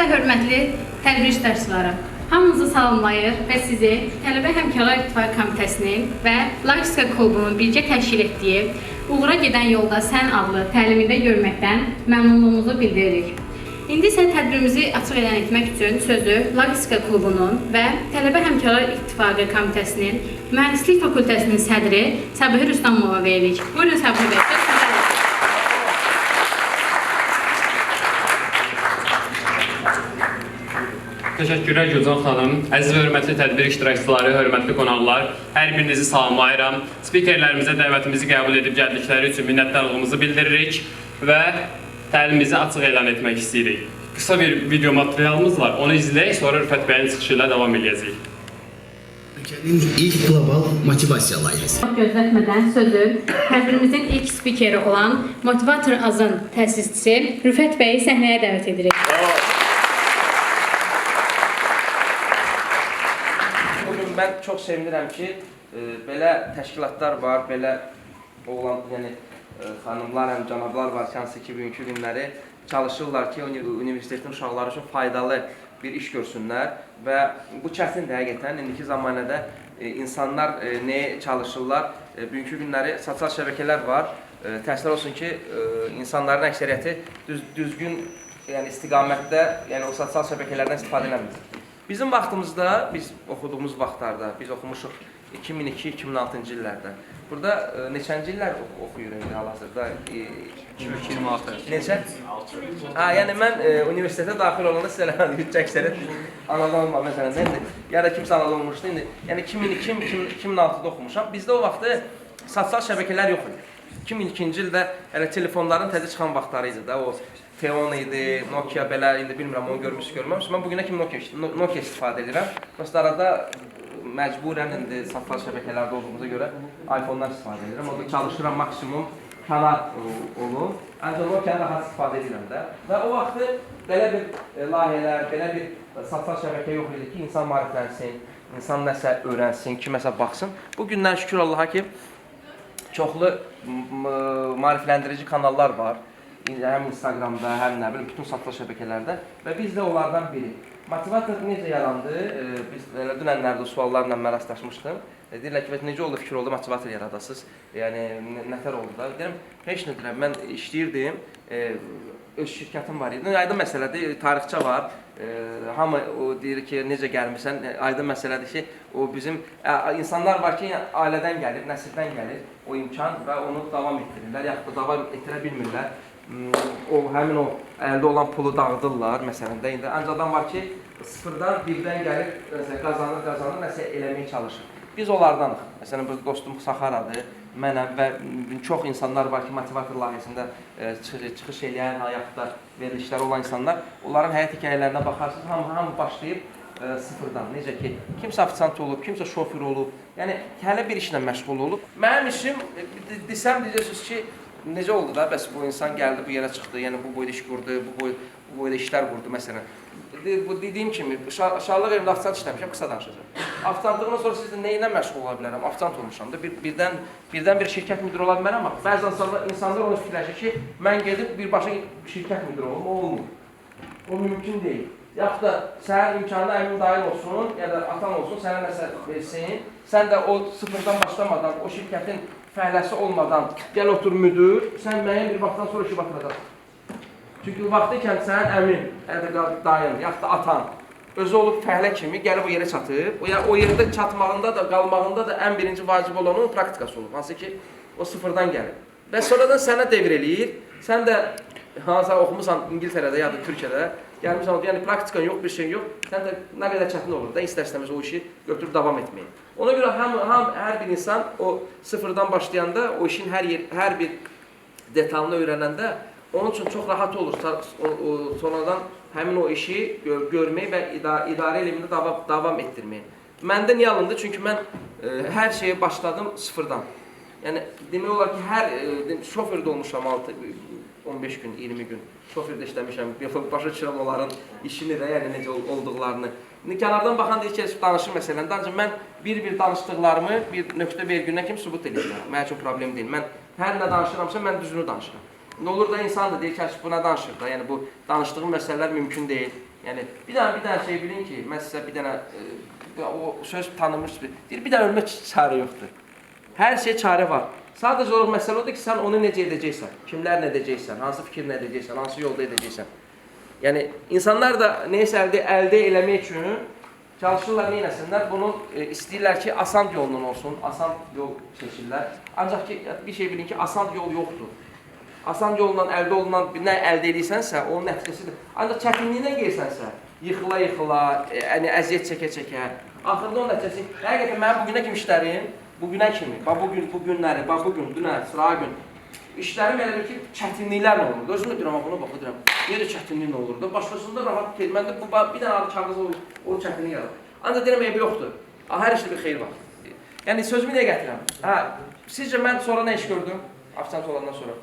və hörmətli tədbir iştirakçıları, hamınızı salamlayır və sizi Tələbə Həmkarlar İttifaqı Komitəsinin və Logistika Klubunun birgə təşkil etdiyi Uğura gedən yolda sən adlı təlimində görməkdən məmnunluğumuzu bildiririk. İndi isə tədbirimizi açıq elan etmək üçün sözü Logistika Klubunun və Tələbə Həmkarlar İttifaqı Komitəsinin Mühəndislik Fakültəsinin sədri Səbihə Rüstəmova veririk. Buyurun Səbihə bəy. Təşəkkürlər Gülcan xanım. Əziz və hörmətli tədbir iştirakçıları, hörmətli qonaqlar, hər birinizi salamlayıram. Spikerlərimizə dəvətimizi qəbul edib gəldikləri üçün minnətdarlığımızı bildiririk və təlimimizi açıq elan etmək istəyirik. Qısa bir video materialımız var, onu izləyək, sonra Rüfət bəyin çıxışı ilə davam edəcəyik. Ölkənin ilk qlobal motivasiya layihəsi. Gözlətmədən sözü tədbirimizin ilk spikeri olan Motivator Azın təsisçisi Rüfət bəyi səhnəyə dəvət edirik. Mən çox sevinirəm ki, belə təşkilatlar var, belə oğlan, yəni xanımlar, həm cənablar var, hansı ki, bugünkü günləri çalışırlar ki, universitetin uşaqları üçün faydalı bir iş görsünlər və bu çətindir həqiqətən. İndiki zamanədə insanlar nəyə çalışırlar? Bugünkü günləri sosial şəbəkələr var. Təəssüflər olsun ki, insanların əksəriyyəti düzgün istiqamətdə, yəni o sosial şəbəkələrdən istifadə eləmir. Bizim vaxtımızda, biz oxuduğumuz vaxtlarda, biz oxumuşuq 2002-2006-cı illərdə. Burada neçənci illər oxuyuruq indi hal-hazırda? 2026. Neçə? Yəni mən universitetə daxil olanda sizə əksəriyyət anadan olma məsələn. Ya da kimsə anadan olmuşdu indi. Yəni 2002-2006-da oxumuşam. Bizdə o vaxtı sosial şəbəkələr yox idi. 2002-ci ildə telefonların təzə çıxan vaxtları idi da, o Teon idi, Nokia belə, indi bilmirəm, onu görmüşsünüz. Mən bugünə kimi Nokia istifadə edirəm. Prosta arada məcburən indi sosial şəbəkələrdə olduğumuza görə iPhone-lar istifadə edirəm. Orada çalışıram maksimum kanal olun. Ancaq Nokia-dan rahat istifadə edirəm də. Və o vaxtı belə bir layihələr, belə bir sosial şəbəkə yox idi ki, insan maariflənsin, insan nəsə öyrənsin, kiməsə baxsın. Bu gündən şükür Allaha ki, çoxlu maarifləndirici kanallar var. Həm Instagramda, həm nə bilim, bütün sosial şəbəkələrdə və biz də onlardan biri. Motivator necə yarandı? Biz dünənlərdə suallarla mən rastlaşmışdım. Deyirlər ki, necə oldu, fikir oldu, motivator yaradasınız? Yəni, nətər oldu da? Deyirəm, heç nə deyirəm, mən işləyirdim, öz şirkətim var idi. Aydın məsələdir, tarixçə var. Hamı deyir ki, necə gəlmirsən, aydın məsələdir ki, o bizim insanlar var ki, ailədən gəlir, nəsildən gəlir o imkan və onu davam etdirirlər, yaxud da davam etdirə bilmirlər. Həmin o əldə olan pulu dağıdırlar, məsələn də indi. Ancaq adam var ki, sıfırdan, birdən gəlib, qazanır, nəsə eləməyə çalışır. Biz onlardanıq. Məsələn, bu dostum Saxaradır, mənəm və çox insanlar var ki, motivator layihəsində çıxış eləyən, həyatda verilişləri olan insanlar. Onların həyat hekayələrinə baxarsınız, hamı başlayıb sıfırdan. Necə ki, kimsə ofisant olub, kimsə şofer olub, yəni hələ bir işlə məşğul olub. Mənim işim, desəm deyəcəksiniz ki, necə oldu da, bəs bu insan gəldi, bu yerə çıxdı, yəni bu boyda iş qurdu, bu boyda işlər qurdu, məsələn. Dediyim kimi, şarlıq evimdə ofisant işləmişəm, qısa danışacağım. Ofisantlığından sonra sizdə nə ilə məşğul ola bilərəm? Ofisant olmuşam da, birdən bir şirkət müdürü ola bilmərəm, amma bəzi insanlar onu fikirləşir ki, mən gedib birbaşa şirkət müdürü olum, o olmur. O mümkün deyil. Yaxud da sənin imkanına əmin daim olsun, ya da atan olsun, sənə nəsə versin, sən də o sıfırdan başlamadan, o şirkətin fəhləsi olmadan gəl otur müdür, sən müəyyən bir vaxtdan sonra işi batıracaqsın. Çünki vaxtı ikən sənin əmin, dayın, yaxud da atan, özü olub fəhlə kimi gəlib o yerə çatıb, o yerdə çatmağında da, qalmağında da ən birinci vacib olan onun praktikası olub, hansı ki, o sıfırdan gəlir. Və sonradan sənə devr eləyir, sən də hansısa oxumusan İngiltərədə ya da Türkiyədə, gəlmişsən, yəni praktikan yox, bir şey yox, sən də nə qədər çətin olur da, istər-istəməz o işi götürüb davam etməyin. Ona görə hər bir insan o sıfırdan başlayanda, o işin hər bir detalını öyrənəndə, onun üçün çox rahat olur sonradan həmin o işi görmək və idarə elmində davam etdirmək. Məndə niyə alındı? Çünki mən hər şeyə başladım sıfırdan. Yəni, demək olar ki, şofer də olmuşam 15 gün, 20 gün. Şoferdə işləmişəm, başa düşürəm onların işini də, yəni necə olduqlarını. Kənardan baxan deyir ki, danışır məsələndə, ancaq mən bir danışdıqlarımı bir nöqtə vergündən kimi sübut edirəm. Mənim üçün problem deyil. Mən hər nə danışıramsa, mən düzünü danışıram. Nə olur da insan da deyir ki, bu nə danışır da, yəni bu danışdığım məsələlər mümkün deyil. Yəni bir dənə şey bilin ki, mən sizə bir dənə o söz tanınmış deyir, bir dənə ölmək çarə yoxdur. Hər şey çarə var. Sadəcə olaraq məsələ odur ki, sən onu necə edəcəksən, kimlərlə edəcəksən, hansı fikirlə edəcəksən, hansı yolda edəcəksən. Yəni insanlar da neysə əldə eləmək üçün çalışırlar, nə eləsinlər? Bunu istəyirlər ki, asan yolundan olsun, asan yol seçirlər. Ancaq ki, bir şey bilin ki, asan yol yoxdur. Asan yolla əldə olunan nə əldə edirsənsə, onun nəticəsidir. Ancaq çətinliyinə gelsənsə, yıxıla, yəni əziyyət çəkə-çəkə, axırda onun nəticəsi, həqiqətən mənim bugünə kimi işlərim, bugünə kimi, bu günləri, bu gün, dünə, sırağa gün, işlərim elə bir ki, çətinliklərlə olurdu. Özümdə deyirəm, buna baxı deyirəm, niyə də çətinliklə olurdu? Başqasında rahat deyil, məndə bir dənə adı kağız olur, o çətinlik yarar. Ancaq deyirəm, eybi yoxdur, hər işdə bir xeyir var. Yəni, sözümü niyə gətirəm? Sizcə mən sonra nə iş gördüm? Afisant olandan sonra.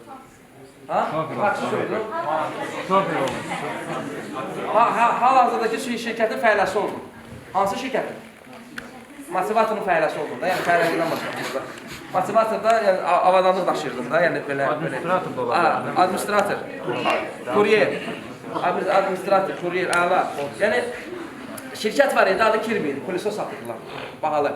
Taksi gördüm. Hal-hazırdakı şirkətin fəhləsi oldum. Hansı şirkətin? Motivatorun fəhləsi oldum da, yəni fəhləlikdən başlamışdım. Motivatorda avadanlıq daşıyırdım da, yəni belə... Administrator da olar. Administrator, kuryer, əla. Yəni, şirkət var idi, adı Kirby, poliso satırdılar, bahalı.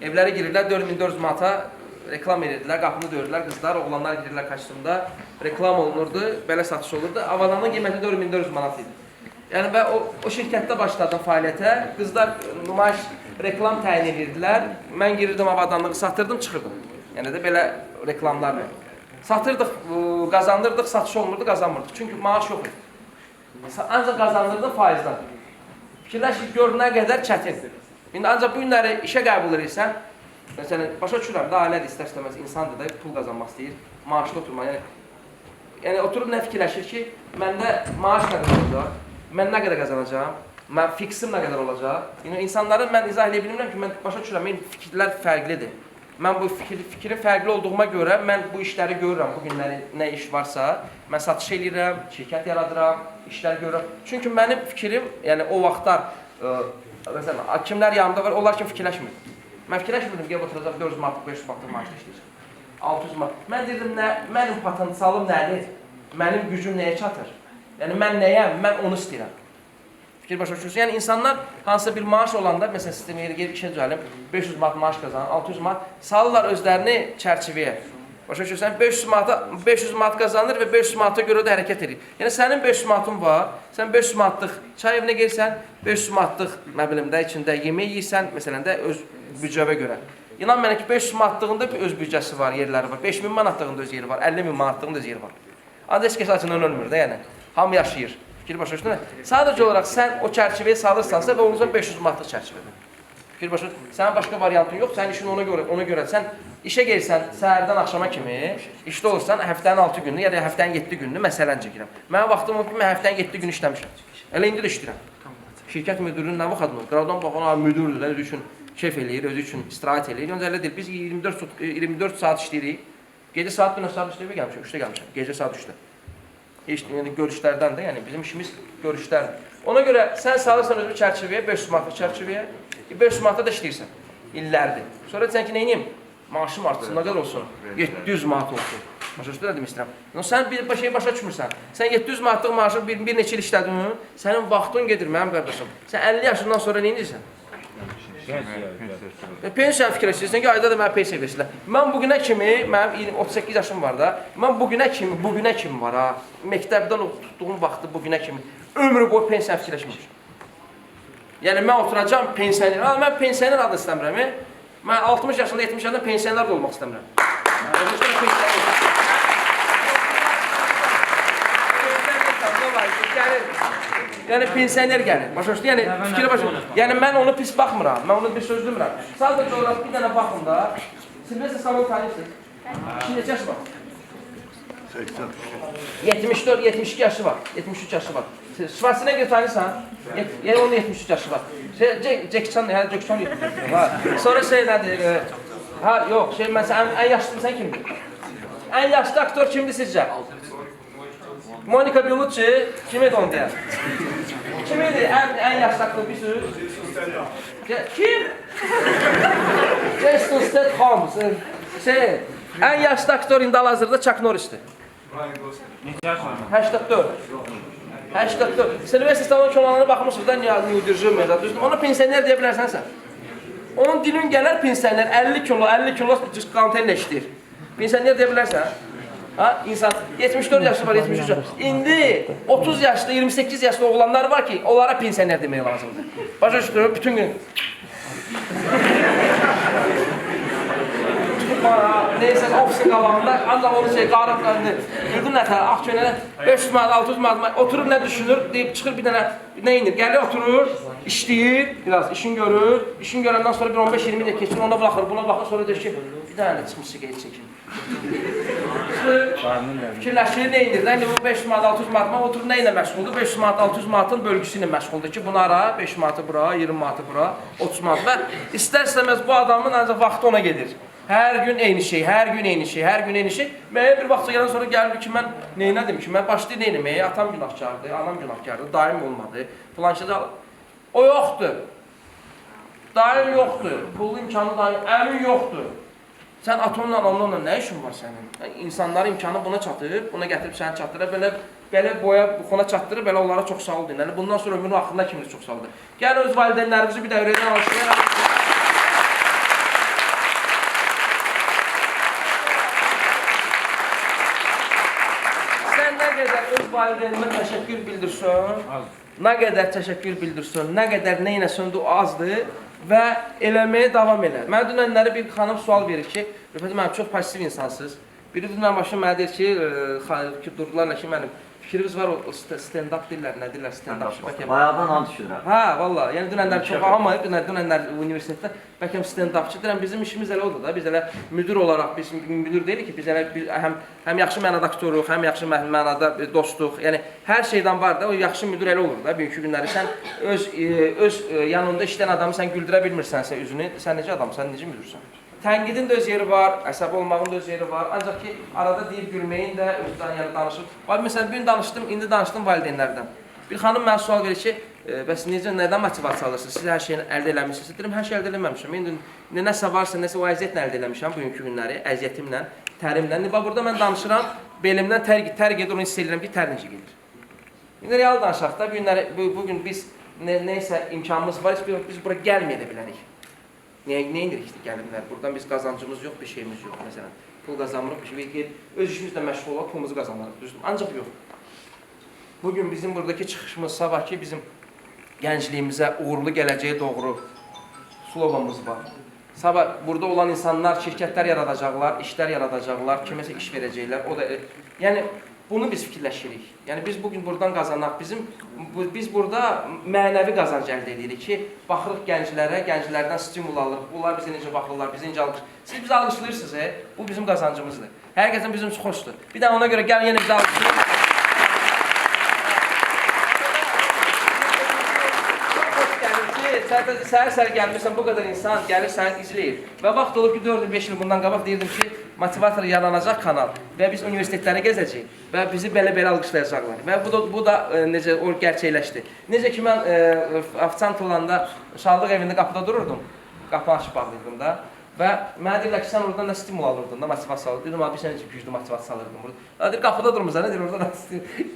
Evlərə girirlər, 4400 manata reklam edirdilər, qapını döyürdülər, qızlar, oğlanlar girirlər kostyumda, reklam olunurdu, belə satış olurdu. Avadanlığın qiyməti 4400 manat idi. Yəni, və o şirkətdə başladım fəaliyyətə, qızlar nümayiş reklam təyin edirdilər, mən girirdim avadanlığı, satırdım, çıxırdım. Yəni də belə reklamlarla. Satırdıq, qazandırdıq, satış olmurdu, qazanmırdıq. Çünki maaş yox idi. Ancaq qazandırdıq faizdən. Fikirləş ki, gör nə qədər çətindir. İndi ancaq bu günləri işə qəbul edirsən, məsələn, başa düşürəm, da ailədir, istər-istəməz insandır da, pul qazanmaq istəyir, maaşlı oturma. Yəni, oturub nə fikirləşir ki, məndə maaş qədər olacaq, mən nə qədər qazanacağam, mən fiksim nə qədər olacaq. Yəni, insanları mən izah edə bilmirəm ki, mən başa düşürəm, mənim fikirlər fərqlidir. Mən bu fikrin fərqli olduğuma görə, mən bu işləri görürəm, bu günləri nə iş varsa, mən satış edirəm, şirkət yaradıram, işlər görürəm. Çünki mənim fikrim, yəni o vaxtlar, məsələn, kimlər yanımda var, onlar kimi fikirləşmirdim. Mən fikirləşmirdim ki, oturacaq 400 manatlıq, 500 manatlıq maaşla işləyəcəm. 600 manatlıq. Mən dedim, mənim potensialım nədir? Mənim gücüm nəyə çatır? Yəni, mən nəyəm? Mən onu istəyirəm. Fikir başa düşürsün. Yəni, insanlar hansısa bir maaş olanda, məsələn, sistemə gelib işə düzəlim, 500 manat maaş qazanır, 600 manat, salırlar özlərini çərçivəyə. Başa düşürsən, 500 manat qazanır və 500 manata görə də hərəkət edir. Yəni, sənin 500 manatın var, sən 500 manatlıq çay evinə gelsən, 500 manatlıq, nə bilim də, içində yemək yiyirsən, məsələn də, öz büdcəvə görə. İnan mənə ki, 500 manatlığında bir öz büdcəsi var, yerləri var, 5000 manatlığında öz yeri var, 50 min manatlığında öz yeri var. Ancaq heç kəs açından ölmür də, yəni, hamı yaşayır. Fikir başa düşdün mü? Sadəcə olaraq sən o çərçivəyə salırsansa və onunuzdan 500 manatlıq çərçivədir. Fikir başa düşdün. Sənin başqa variantın yox, sənin işin ona görə. Sən işə gelsən səhərdən axşama kimi, işdə olursan həftənin 6 gününü ya da həftənin 7 gününü məsələn çəkirəm. Mənim vaxtım olub ki, mən həftənin 7 günü işləmişəm. Elə indi də işləyirəm. Şirkət müdürünün nə vaxt adını? Qravdan baxan müdürdür, özü üçün kef eləyir, özü üçün istirahət eləyir. Yoncə elə deyil, biz 24 saat işləyirik. Gecə saat 1 saat işləyə gəlmişəm, 3-də gəlmişəm. Gecə saat 3-də. Yəni görüşlərdən də, yəni bizim işimiz görüşlərdir. Ona görə sən salırsan özünü çərçivəyə, 500 manatlıq çərçivəyə, 500 manatda da işləyirsən, illərdir. Sonra deyirsən ki, neyiniyim? Maaşım artsın, nə qədər olsun? 700 manat olsun. Başa düşdün, nə demək istəyirəm? Sən bir şeyi başa düşmürsən. Sən 700 manatlıq maaşı bir neçə il işlədin, sənin vaxtın gedir mənim qardaşım. Sən 50 yaşından sonra neyinirsən? Pensiya fikirləşirsən ki, ayda da mənə pensiya verirlər. Mən bugünə kimi, mənim 38 yaşım var da, mən bugünə kimi var ha, məktəbdən tutduğum vaxtı bugünə kimi, ömrü boyu pensiya fikirləşmişim. Yəni, mən oturacam pensioner, mən pensioner adı istəmirəm, mən 60 yaşında, 70 yaşında pensioner olmaq istəmirəm. Yəni pensioner gəlir. Başa düşdün? Yəni fikirə başa. Yəni mən onu pis baxmıram. Mən onu bir söz demirəm. Sadəcə olaraq bir dənə baxın da. Silvestr Stallone tanıyırsınız? Neçə yaşı var? 80. 74, 72 yaşı var. 73 yaşı var. Schwarzenegger tanıyırsan? Yəni onun 73 yaşı var. Jackie Chan, yəni Jackie Chan 73 yaşı var. Sonra şey nədir? Ha, yox, şey məsələn ən yaşlı sən kimdir? Ən yaşlı aktor kimdir sizcə? Monica Bellucci, kim idi onu deyər? Kim idi ən yaşlı aktor bir söz? Kim? Jason Statham. Ən yaşlı aktor indi hal-hazırda Chuck Norris'dir. 84. 84. Silvestr Stallone kinolarına baxmışsınız da New Jersey mezar. Düzdür. Ona pensioner deyə bilərsən sən. Onun dilin gələr pensioner 50 kilo kontenlə işləyir. Pensioner deyə bilərsən. Ha, insan 74 yaşlı var, 73 yaşlı. İndi 30 yaşlı, 28 yaşlı oğlanlar var ki, onlara pensioner demək lazımdır. Başa düşdün, bütün gün. Neyse, ofisin qabağında, ancaq onu qarıb, bildim nətər, ağ könələ 500 manat, 600 manat, oturub nə düşünür, deyib, çıxır bir dənə, nə inir, gəlir, oturur, işləyir, biraz işin görür, işin görəndən sonra bir 15-20 də keçir, ona baxır, buna baxır, sonra deyir ki, bir dənə də çıxmış siqaret çəkin. Fikirləşir, nə inir, indi bu 500 manat, 600 manat, oturur, nə ilə məşğuldur, 500 manat, 600 manatın bölgüsü ilə məşğuldur ki, bunu ara, 5 manatı bura, 20 manatı bura, 30 manat və istər-istəməz bu adamın ancaq vaxtı ona gedir. Hər gün eyni şey, hər gün eyni şey, hər gün eyni şey. Müəyyən bir vaxtda gələn sonra gəlir ki, mən neynədim ki, mən başlayır neynəməyə, atam günahkardır, anam günahkardır, daim olmadı, filan şeydə. O yoxdur. Daim yoxdur, pullu imkanı daim, əmin yoxdur. Sən atomla, anamla nə işin var sənin? İnsanların imkanı buna çatır, buna gətirib səni çatdırır, belə boya buxuna çatdırır, belə onlara çox sağ ol deyil. Bundan sonra ömrünün axırına kimi çox sağ ol deyil. Gəl öz valideynlərimizi bir dəvrədən alışlayaraq. Valideynimə təşəkkür bildirsən, nə qədər təşəkkür bildirsən, nə qədər neynəsən də azdır və eləməyə davam elə. Mənə dünənləri bir xanım sual verir ki, Rüfət mənim çox pasiv insansınız. Biri dünən başım mənə deyir ki, durdularla ki, mənim fikriniz var o stand-up deyirlər, nə deyirlər stand-up. Bayaqdan an düşürəm. Hə, valla, yəni dünənlər çox almayıb, dünənlər universitetdə bəlkəm stand-upçı deyirəm, bizim işimiz elə oldu da, biz elə müdür olaraq, biz müdür deyilik ki, biz elə həm yaxşı mənada aktoruq, həm yaxşı mənada dostuq, yəni hər şeydən var da, o yaxşı müdür elə olur da, bugünkü günləri sən öz yanında işləyən adamı sən güldürə bilmirsənsə üzünü, sən necə adamsan, necə müdürsən? Tənqidin də öz yeri var, əsəbi olmağın da öz yeri var, ancaq ki, arada deyib gülməyin də özdən yəni danışır. Məsələn, bir gün danışdım, indi danışdım valideynlərdən. Bir xanım mənə sual verir ki, bəs necə, nədən motivasiya alırsınız, siz hər şeyi əldə eləmişsiniz? Deyirəm, hər şey əldə eləməmişəm. İndi nəsə varsa, nəsə o əziyyətlə əldə eləmişəm bugünkü günləri, əziyyətimlə, tərimlə. Burada mən danışıram, belimdən tər gedir, onu hiss edirəm ki, tər necə gedir. İndi real danışaq da, bugün biz neysə imkanımız var, biz bura gəlməyə də bilərik. Nə indirik gəlinlər? Buradan biz qazancımız yox, bir şeyimiz yox. Məsələn, pul qazanmırıq, öz işimizlə məşğul olaq, pulumuzu qazanırıq, düzdür. Ancaq yox. Bugün bizim buradakı çıxışımız, sabahki bizim gəncliyimizə uğurlu gələcəyə doğru slovamız var. Sabah burada olan insanlar şirkətlər yaradacaqlar, işlər yaradacaqlar, kiməsə iş verəcəklər. O da, yəni, bunu biz fikirləşirik. Yəni, biz bugün buradan qazanaq, biz burada mənəvi qazanc əldə edirik ki, baxırıq gənclərə, gənclərdən stimul alırıq, bunlar bizə necə baxırlar, bizə necə alırıq. Siz bizi alışlayırsınız, bu bizim qazancımızdır. Həqiqətən bizim xoşdur. Bir də ona görə gəlin yenə bizi alışlayın. Səhər-səhər gəlmirsən, bu qədər insan gəlir səni izləyir. Və vaxt olub ki, 4-5 il bundan qabaq deyirdim ki, motivator yaranacaq kanal və biz universitetləri gəzəcəyik və bizi belə-belə alqışlayacaqlar. Və bu da necə o gerçəkləşdi. Necə ki, mən ofisant olanda uşaqlıq evində qapıda dururdum, qapını açıb bağlayırdım da. Və mənə deyirlər ki, sən oradan nə stimul alırdın da, motivasiya alırdın. Dedim, abi, sən necə güclü motivasiya alırdın burada. Deyir, qapıda durmuşsan, nə deyir, orada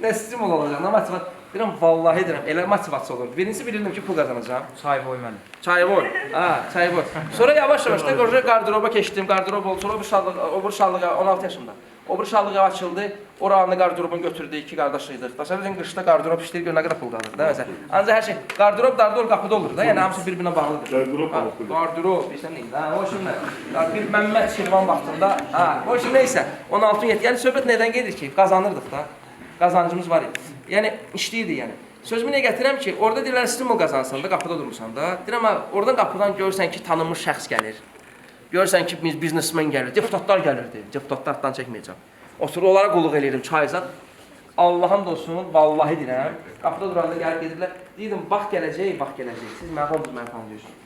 nə stimul olacaq, nə motivasiya. Deyirəm, vallahi deyirəm, elə motivasiya olurdu. Birincisi bilirdim ki, pul qazanacağım. Çayboy mənim. Çayboy, çayboy. Sonra yavaş-yavaş da qardıroba keçdim, qardırob oldu. Sonra o bir şallığa, 16 yaşımda. O bir şallığa açıldı, oranı qardırobunu götürdü, iki qardaşıydıq. Daşarıcın qışda qardırop işləyir, gör nə qədər pul qalır da məsələn. Ancaq hər şey, qardırop darda qapıda olur da, yəni hamısı bir-birinə bağlıdır. Qardırop, bilirsən neydi? O şimdi, bir Məmməd Şirvan vaxtında, o şimdi neysə, 16-17, yəni söhbət nədən gedir ki, qazanırdıq da, qazancımız var idi. Yəni, işləyirdi yəni. Sözümü nə gətirəm ki, orada deyirlər stimul qazansan da, qapıda durmuşsan da, deyirəm, oradan qapıdan görürsən ki, tanınmış şəxs gəlir. Görürsən ki, biznesmen gəlir, deputatlar gəlirdi, deputatlardan çəkməyəcəm. Oturur, onlara qulluq eləyirdim, çayzat. Allah'ım olsun, vallahi deyirəm, qapıda duranda gəlib gedirlər, deyirdim, bax gələcək, siz mənə tanıyırsınız.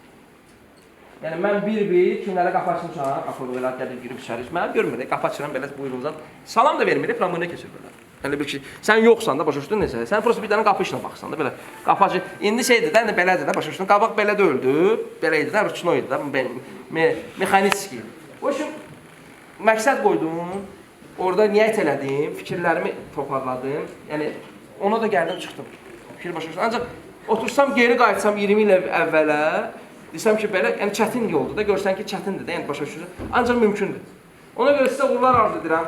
Yəni, mən bir-bir kimlərə qapı açmışam, qapı belə gəlib girib içərik, mənə görmürək, qapı açıram, belə buyruğunuzdan, salam da vermirik, pramına keçir belə. Yəni, bir ki, sən yoxsan da, başa düşdün necə, sən prosto bir dənə qapı işinə baxsan da, belə, qapı açır, indi şeydir də, belədir də, başa düşdün, qabaq belə də öldü, belə idi də, rüçno idi də, mexanitski. O üçün, məqsəd qoydum, orada niyyət elədim, fikirlərimi toparladım, yəni, Ona da gəldim, çıxdım. Fikir başa düşdüm. Ancaq otursam, geri qayıtsam 20 il əvvələ, desəm ki, belə, yəni çətin yoldur da, görsən ki, çətindir də, yəni başa düşürsən. Ancaq mümkündür. Ona görə sizə uğurlar arzu edirəm.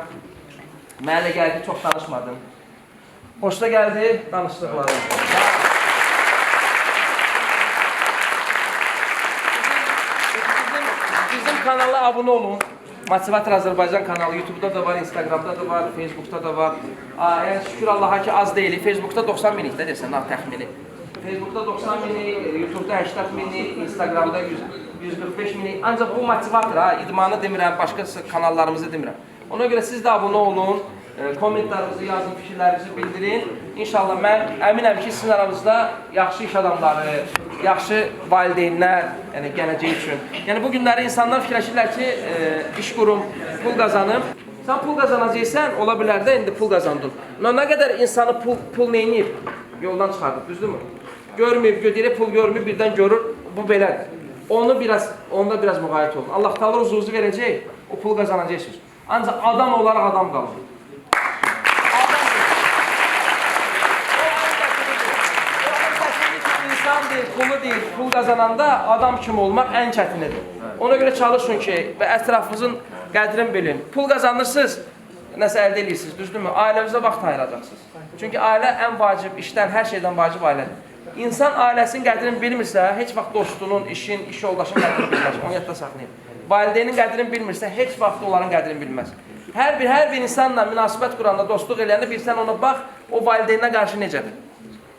Mənə elə gəldi, çox danışmadım. Xoşuna gəldi, danışdıqlarım. Bizim kanala abunə olun. Motivator Azərbaycan kanalı YouTube'da da var, Instagram'da da var, Facebook'da da var. Yəni şükür Allaha ki az deyil. Facebook'da 90 minlik də desən, təxmini. Facebook'da 90 minlik, YouTube'da 80 minlik, Instagram'da 145 minlik. Ancaq bu motivator ha, idmanı demirəm, başqa kanallarımızı demirəm. Ona görə siz də abunə olun, kommentlərinizi yazın, fikirlərinizi bildirin. İnşallah mən əminəm ki, sizin aranızda yaxşı iş adamları, yaxşı valideynlər, yəni gələcək üçün. Yəni bu günləri insanlar fikirləşirlər ki, iş qurum, pul qazanım. Sən pul qazanacaqsan, ola bilər də indi pul qazandın. Nə qədər insanı pul neyniyib, yoldan çıxardıb, düzdürmü? Görməyib, deyir, pul görməyib, birdən görür, bu belədir. Onda biraz müğayət olun. Allah Taala uzunuzu verəcək, o pul qazanacaqsınız. Ancaq adam olaraq adam qalın. Pulu deyil, pul qazananda adam kimi olmaq ən çətinidir. Ona görə çalışın ki, və ətrafınızın qədrini bilin. Pul qazanırsınız, nəsə əldə edirsiniz, düzdürmü? Ailəmizə vaxt ayıracaqsınız. Çünki ailə ən vacib, işdən, hər şeydən vacib ailədir. İnsan ailəsinin qədrini bilmirsə, heç vaxt dostunun, işin, iş yoldaşının qədrini bilməz. Onu yadda saxlayın. Valideynin qədrini bilmirsə, heç vaxt onların qədrini bilməz. Hər bir insanla münasibət quranda, dostluq eləyəndə bir sən ona bax, o valideyninə qarşı necədir?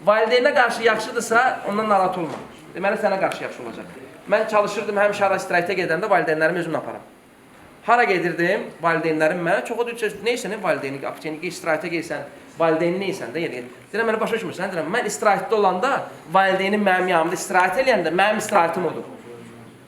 Valideynə qarşı yaxşıdırsa, ondan narahat olma. Deməli, sənə qarşı yaxşı olacaq. Mən çalışırdım, həmişə hara istirahətə gedəndə valideynlərimi özümlə aparam. Hara gedirdim, valideynlərim mənə çox o deyir, neysən, valideyni, akçenik, istirahətə gelsən, valideyni neysən də yeri. Deyirəm, mənə başa düşmürsən, deyirəm, mən istirahətdə olanda, valideynim mənim yanımda istirahət eləyəndə, mənim istirahətim odur.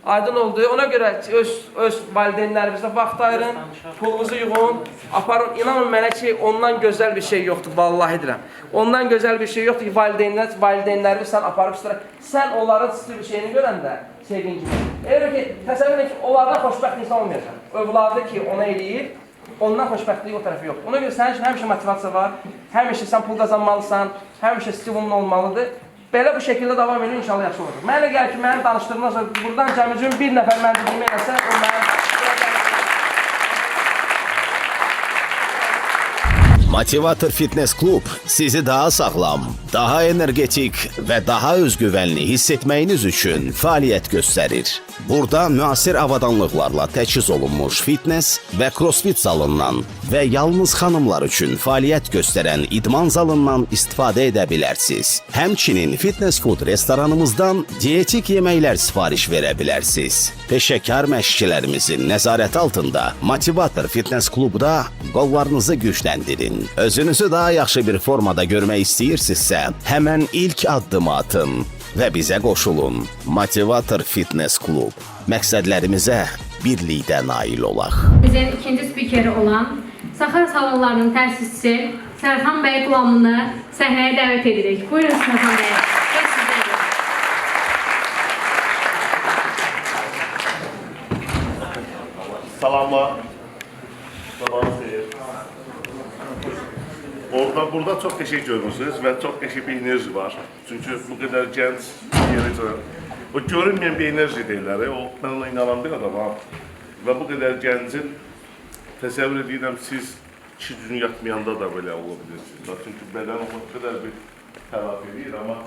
Aydın oldu, ona görə öz valideynlərimizlə vaxt ayırın, pulunuzu yığın, aparın. İnanın mənə ki, ondan gözəl bir şey yoxdur, vallahi deyirəm. Ondan gözəl bir şey yoxdur ki, valideynlərimi sən aparıb istirahət. Sən onların stil bir şeyini görəndə, sevgin kimi. Elə ki, təsəvvür edin ki, onlardan xoşbəxt insan olmayacaq. Övladı ki, ona eləyir, ondan xoşbəxtliyi o tərəfi yoxdur. Ona görə sənin üçün həmişə motivasiya var, həmişə sən pul qazanmalısan, həmişə stilin olmalıdır. Belə bu şəkildə davam edin, inşallah yaxşı olacaq. Mənə gəlir ki, mənim danışdığımdan sonra buradan cəmicim bir nəfər mən dediyimi eləsə, o mənim... Motivator Fitness Klub sizi daha sağlam, daha energetik və daha özgüvənli hiss etməyiniz üçün fəaliyyət göstərir. Burada müasir avadanlıqlarla təchiz olunmuş fitness və crossfit zalından və yalnız xanımlar üçün fəaliyyət göstərən idman zalından istifadə edə bilərsiniz. Həmçinin fitness food restoranımızdan dietik yeməklər sifariş verə bilərsiniz. Peşəkar məşqçilərimizin nəzarəti altında Motivator Fitness Klubda qollarınızı gücləndirin. Özünüzü daha yaxşı bir formada görmək istəyirsinizsə, həmən ilk addımı atın və bizə qoşulun. Motivator Fitness Klub. Məqsədlərimizə birlikdə nail olaq. Bizin ikinci spikeri olan Saxar salonlarının təsisçisi Sərxan bəy Qulamını səhnəyə dəvət edirik. Buyurun Sərxan bəy. Salamlar. Sabahınız xeyir. Burada çox qəşəng görmürsünüz və çox qəşəng bir enerji var. Çünki bu qədər gənc yerəcə. O görünməyən bir enerji deyirlər. Mən ona inanan bir adamam. Və bu qədər gəncin təsəvvür edirəm, siz 2 gün yatmayanda da belə ola bilirsiniz. Çünki bədən o qədər bir tələb edir, amma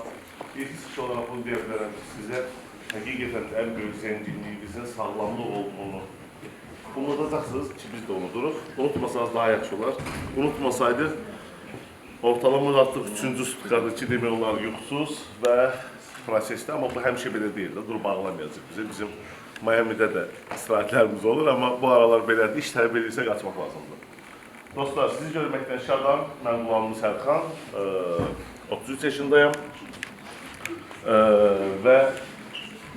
ilk olaraq bunu deyə bilərəm ki, sizə həqiqətən ən böyük zənginliyimizin sağlamlıq olduğunu unudacaqsınız ki, biz də unuduruq. Unutmasanız daha yaxşı olar. Unutmasaydı, ortalama artıq 3-cü sutkadır ki, demək olar yuxusuz və prosesdə, amma bu həmişə belə deyil, durub ağlamayacaq bizi. Bizim Miami'də də istirahətlərimiz olur, amma bu aralar belədir, iş tərbiyə edirsə qaçmaq lazımdır. Dostlar, sizi görməkdən şadam. Mən Qulamlı Sərxan, 33 yaşındayım və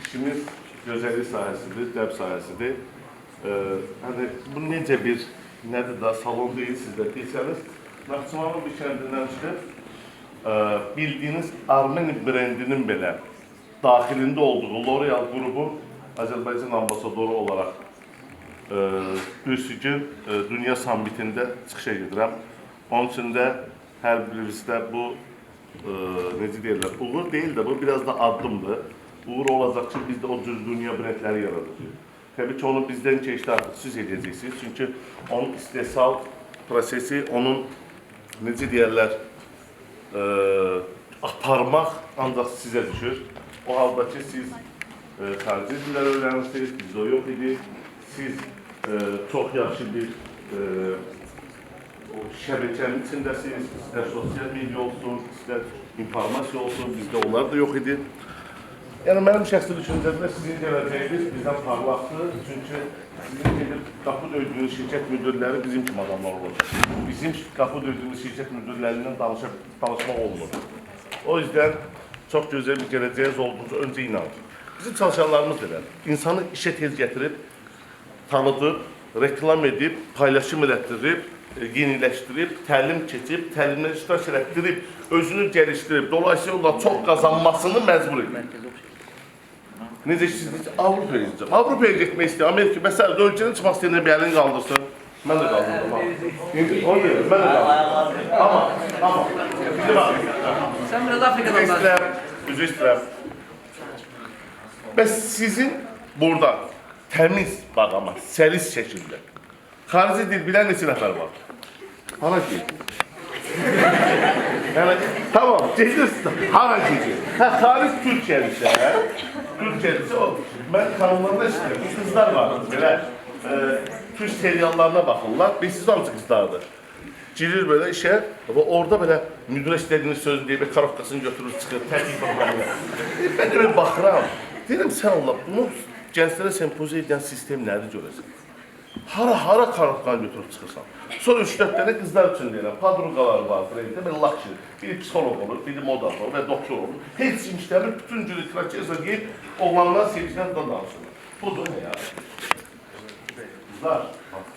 işimiz gözəllik sahəsidir, dəb sahəsidir. Bu necə bir, nədir da, salon deyil sizdə deyirsəniz, Naxçıvanın bir kəndindən çıxıb, bildiyiniz Armeni brendinin belə daxilində olduğu L'Oreal qrubun Azərbaycan ambasadoru olaraq büyüsü gün Dünya Sammitində çıxışa gedirəm. Onun üçün də hər birimizdə bu, necə deyirlər, uğur deyil də, bu biraz da addımdır. Uğur olacaq ki, biz də o cür dünya brendləri yaradacaq. Təbii ki, onu bizdən keçdi artıq siz edəcəksiniz. Çünki onun istehsal prosesi, onun, necə deyərlər, aparmaq ancaq sizə düşür. O halda ki, siz xarici dillər öyrənirsiniz, bizdə o yox idi. Siz çox yaxşı bir şəbəkənin içindəsiniz, istər sosial media olsun, istər informasiya olsun, bizdə onlar da yox idi. Yəni, mənim şəxsi düşüncəmdə sizin gələcəyiniz bizdən parlaqdır. Çünki sizin gedib qapı döydüyünüz şirkət müdürləri bizim kimi adamlar olacaq. Bizim qapı döydüyümüz şirkət müdürlərindən danışmaq olmur. O yüzden çox gözəl bir gələcəyiniz olduğunuzu öncə inanın. Bizim çalışanlarımız da elədir. İnsanı işə tez gətirib, tanıdıb, reklam edib, paylaşım elətdirib, yeniləşdirib, təlim keçib, təlimlə iştirak elətdirib, özünü gəlişdirib, dolayısıyla çox qazanmasını məcbur edir. Necə siz Avropaya gedəcəm. Avropaya getmək istəyir, Amerika, məsələn, ölkənin çıxmaq istəyəndə bir əlini qaldırsın. Mən də qaldırdım. Onu deyirəm, mən də qaldırdım. Amma, bizim Afrikada. Sən biraz Afrikadan var. Üzü istəyirəm. Bəs sizin burada təmiz bağama, səlis şəkildə, xarici dil bilən neçə nəfər var? Hara gedir? Yəni, tamam, gedirsin, hara gedir? Xaric Türkiyəlisə, Türkiyəlisə o, mən kanallarda işləyirəm, bu qızlar var, belə, Türk seriallarına baxırlar, siz hamısı qızlardır. Girir belə işə və orada belə müdürə istədiyiniz sözü deyib, karovkasını götürür, çıxır, təklif baxırlar. Mən elə baxıram, deyirəm, sən Allah, bunu gənclərə sempoziya edən sistem nədir görəsən? Hara karovkanı götürüb çıxırsan. Sonra 3-4 dənə qızlar üçün deyirəm, padruqalar var, brenddə, belə lakşır. Biri psikolog olur, biri model olur və doktor olur. Heç kim işləmir, bütün günü kraçeza deyib, oğlanlar sevişdən danışırlar. Budur nə ya? Qızlar,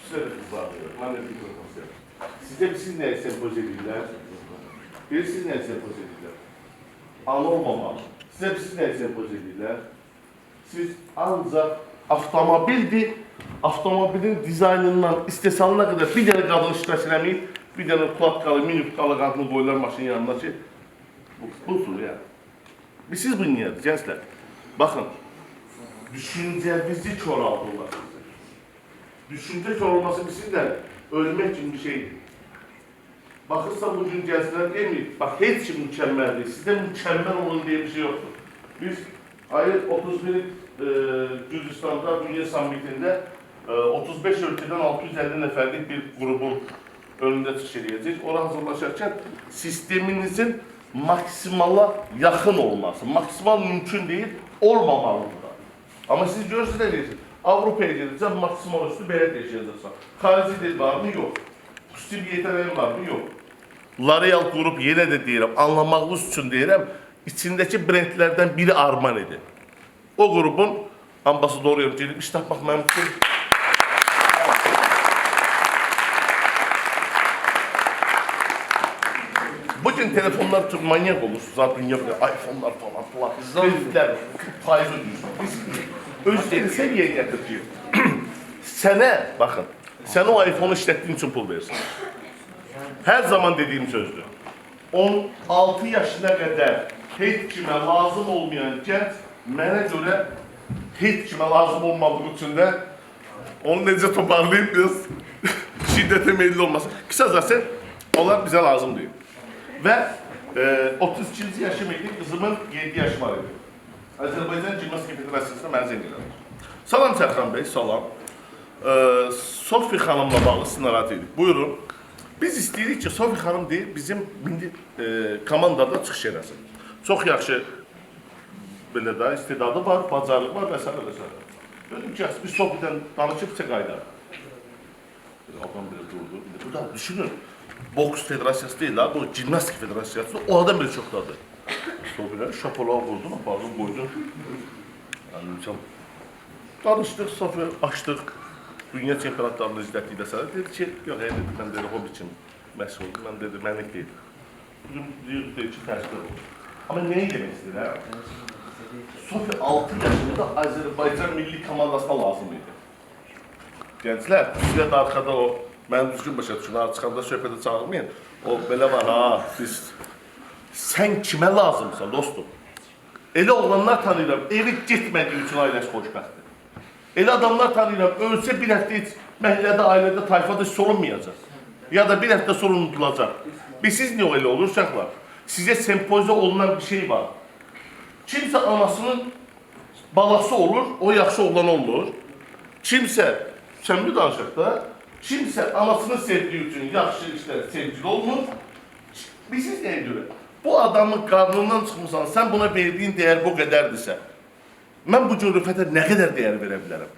sizə də qızlar deyir, mən də mikrofon istəyirəm. Sizə siz nəyə sempoziya edirlər? Siz nəyə sempoziya edirlər? Anı olmamalı. Sizə siz nəyə sempoziya edirlər? Siz ancaq avtomobildir, avtomobilin dizaynından, istehsalına qədər bir dənə qadın iştirak eləməyib, bir dənə platkalı, minipkalı qadını qoyurlar maşının yanına ki, budur yəni. Siz bu niyyədir, gənclər. Baxın, düşüncəvizi köraldırlar. Düşüncə körolması bizimlər ölmək kimi bir şeydir. Baxırsa bugün gənclər deməyib, bax, heç kim mükəmməldir, sizdə mükəmməl olun deyə bir şey yoxdur. Biz ayı 31 Gürcistan'da Dünya Sammitində 35 ölkədən 650 nəfərlik bir grubun önündə çıxış edəcək. Ora hazırlaşarkən sisteminizin maksimala yaxın olması, maksimal mümkün deyil, olmamalıdır. Amma siz görürsünüz nə deyirsiniz? Avropaya gedəcək, maksimal üstü belə yaşayacaqsan. Xarici dil var mı? Yox. Xüsusi bir yetənəyin var mı? Yox. L'Oreal qrup yenə də deyirəm, anlamağınız üçün deyirəm, içindəki brendlərdən biri Arman idi. O qrupun ambasadoruyum, gelib iş tapmaq mənim üçün. Bugün telefonlar çok manyak olur. Zaten yapıyor. iPhone'lar falan falan. Kreditler faiz ödüyorsun. Özleri seviyeye getiriyor. Sene bakın. Sen o iPhone'u işlettiğin için pul verirsin. Her zaman dediğim sözdür. 16 yaşına kadar hiç kime lazım olmayan genç mənə göre hiç kime lazım olmadığı için de onu necə toparlayıp biraz şiddete meyilli olmasın. Kısacası onlar bize lazım değil. Ve 32. yaşım idi, kızımın 7 yaşı var idi. Azərbaycan Gimnastika Federasiyasına mən zəng edirəm. Salam Sərxan bəy, salam. Sofi xanımla bağlı siz narahat edik. Buyurun. Biz istəyirik ki, Sofi xanım deyil, bizim komandada çıxış eləsin. Çox yaxşı belə də istedadı var, bacarığı var və s. Dedim ki, biz Sofi'dən danışıb sizə qaydar. Adam belə durdu. Bu da düşünün. Boks Federasiyası değil ha, bu Gimnastik Federasiyası. O adam böyle çok dadı. Sofi'ler şapolağı vurdun, pardon koydun. Yani danıştık, Sofi açtık. Dünya çempionatlarını izlətdik də sana. Dedi ki, yox, mən dedi, hobi için məşğul oldum. Mən dedi, mənlik deyil. Bugün deyir ki, fərqli olur. Amma neyi demək istəyir, hə? Sofi 6 yaşında Azərbaycan milli komandasına lazım idi. Gənclər, sizə də arkada o Mən düzgün başa düşün, çıxanda söhbətə çağırmayın. O belə var, ha, sən kimə lazımsan, dostum? Elə oğlanlar tanıyıram, evi getmədiyi üçün ailəsi xoşbəxtdir. Elə adamlar tanıyıram, ölsə bir həftə heç məhəllədə, ailədə, tayfada hiss olunmayacaq. Ya da bir həftə sonra unutulacaq. Siz niyə elə olur, uşaqlar? Sizə sempoziya olunan bir şey var. Kimsə anasının balası olur, o yaxşı oğlan olmur. Kimsə, sən bir danışaq da, kimsə anasını sevdiyi üçün yaxşı sevgili olmur. Siz nəyə görə? Bu adamın qarnından çıxmısan, sən buna verdiyin dəyər bu qədərdirsə, mən bu cür Rüfətə nə qədər dəyər verə bilərəm?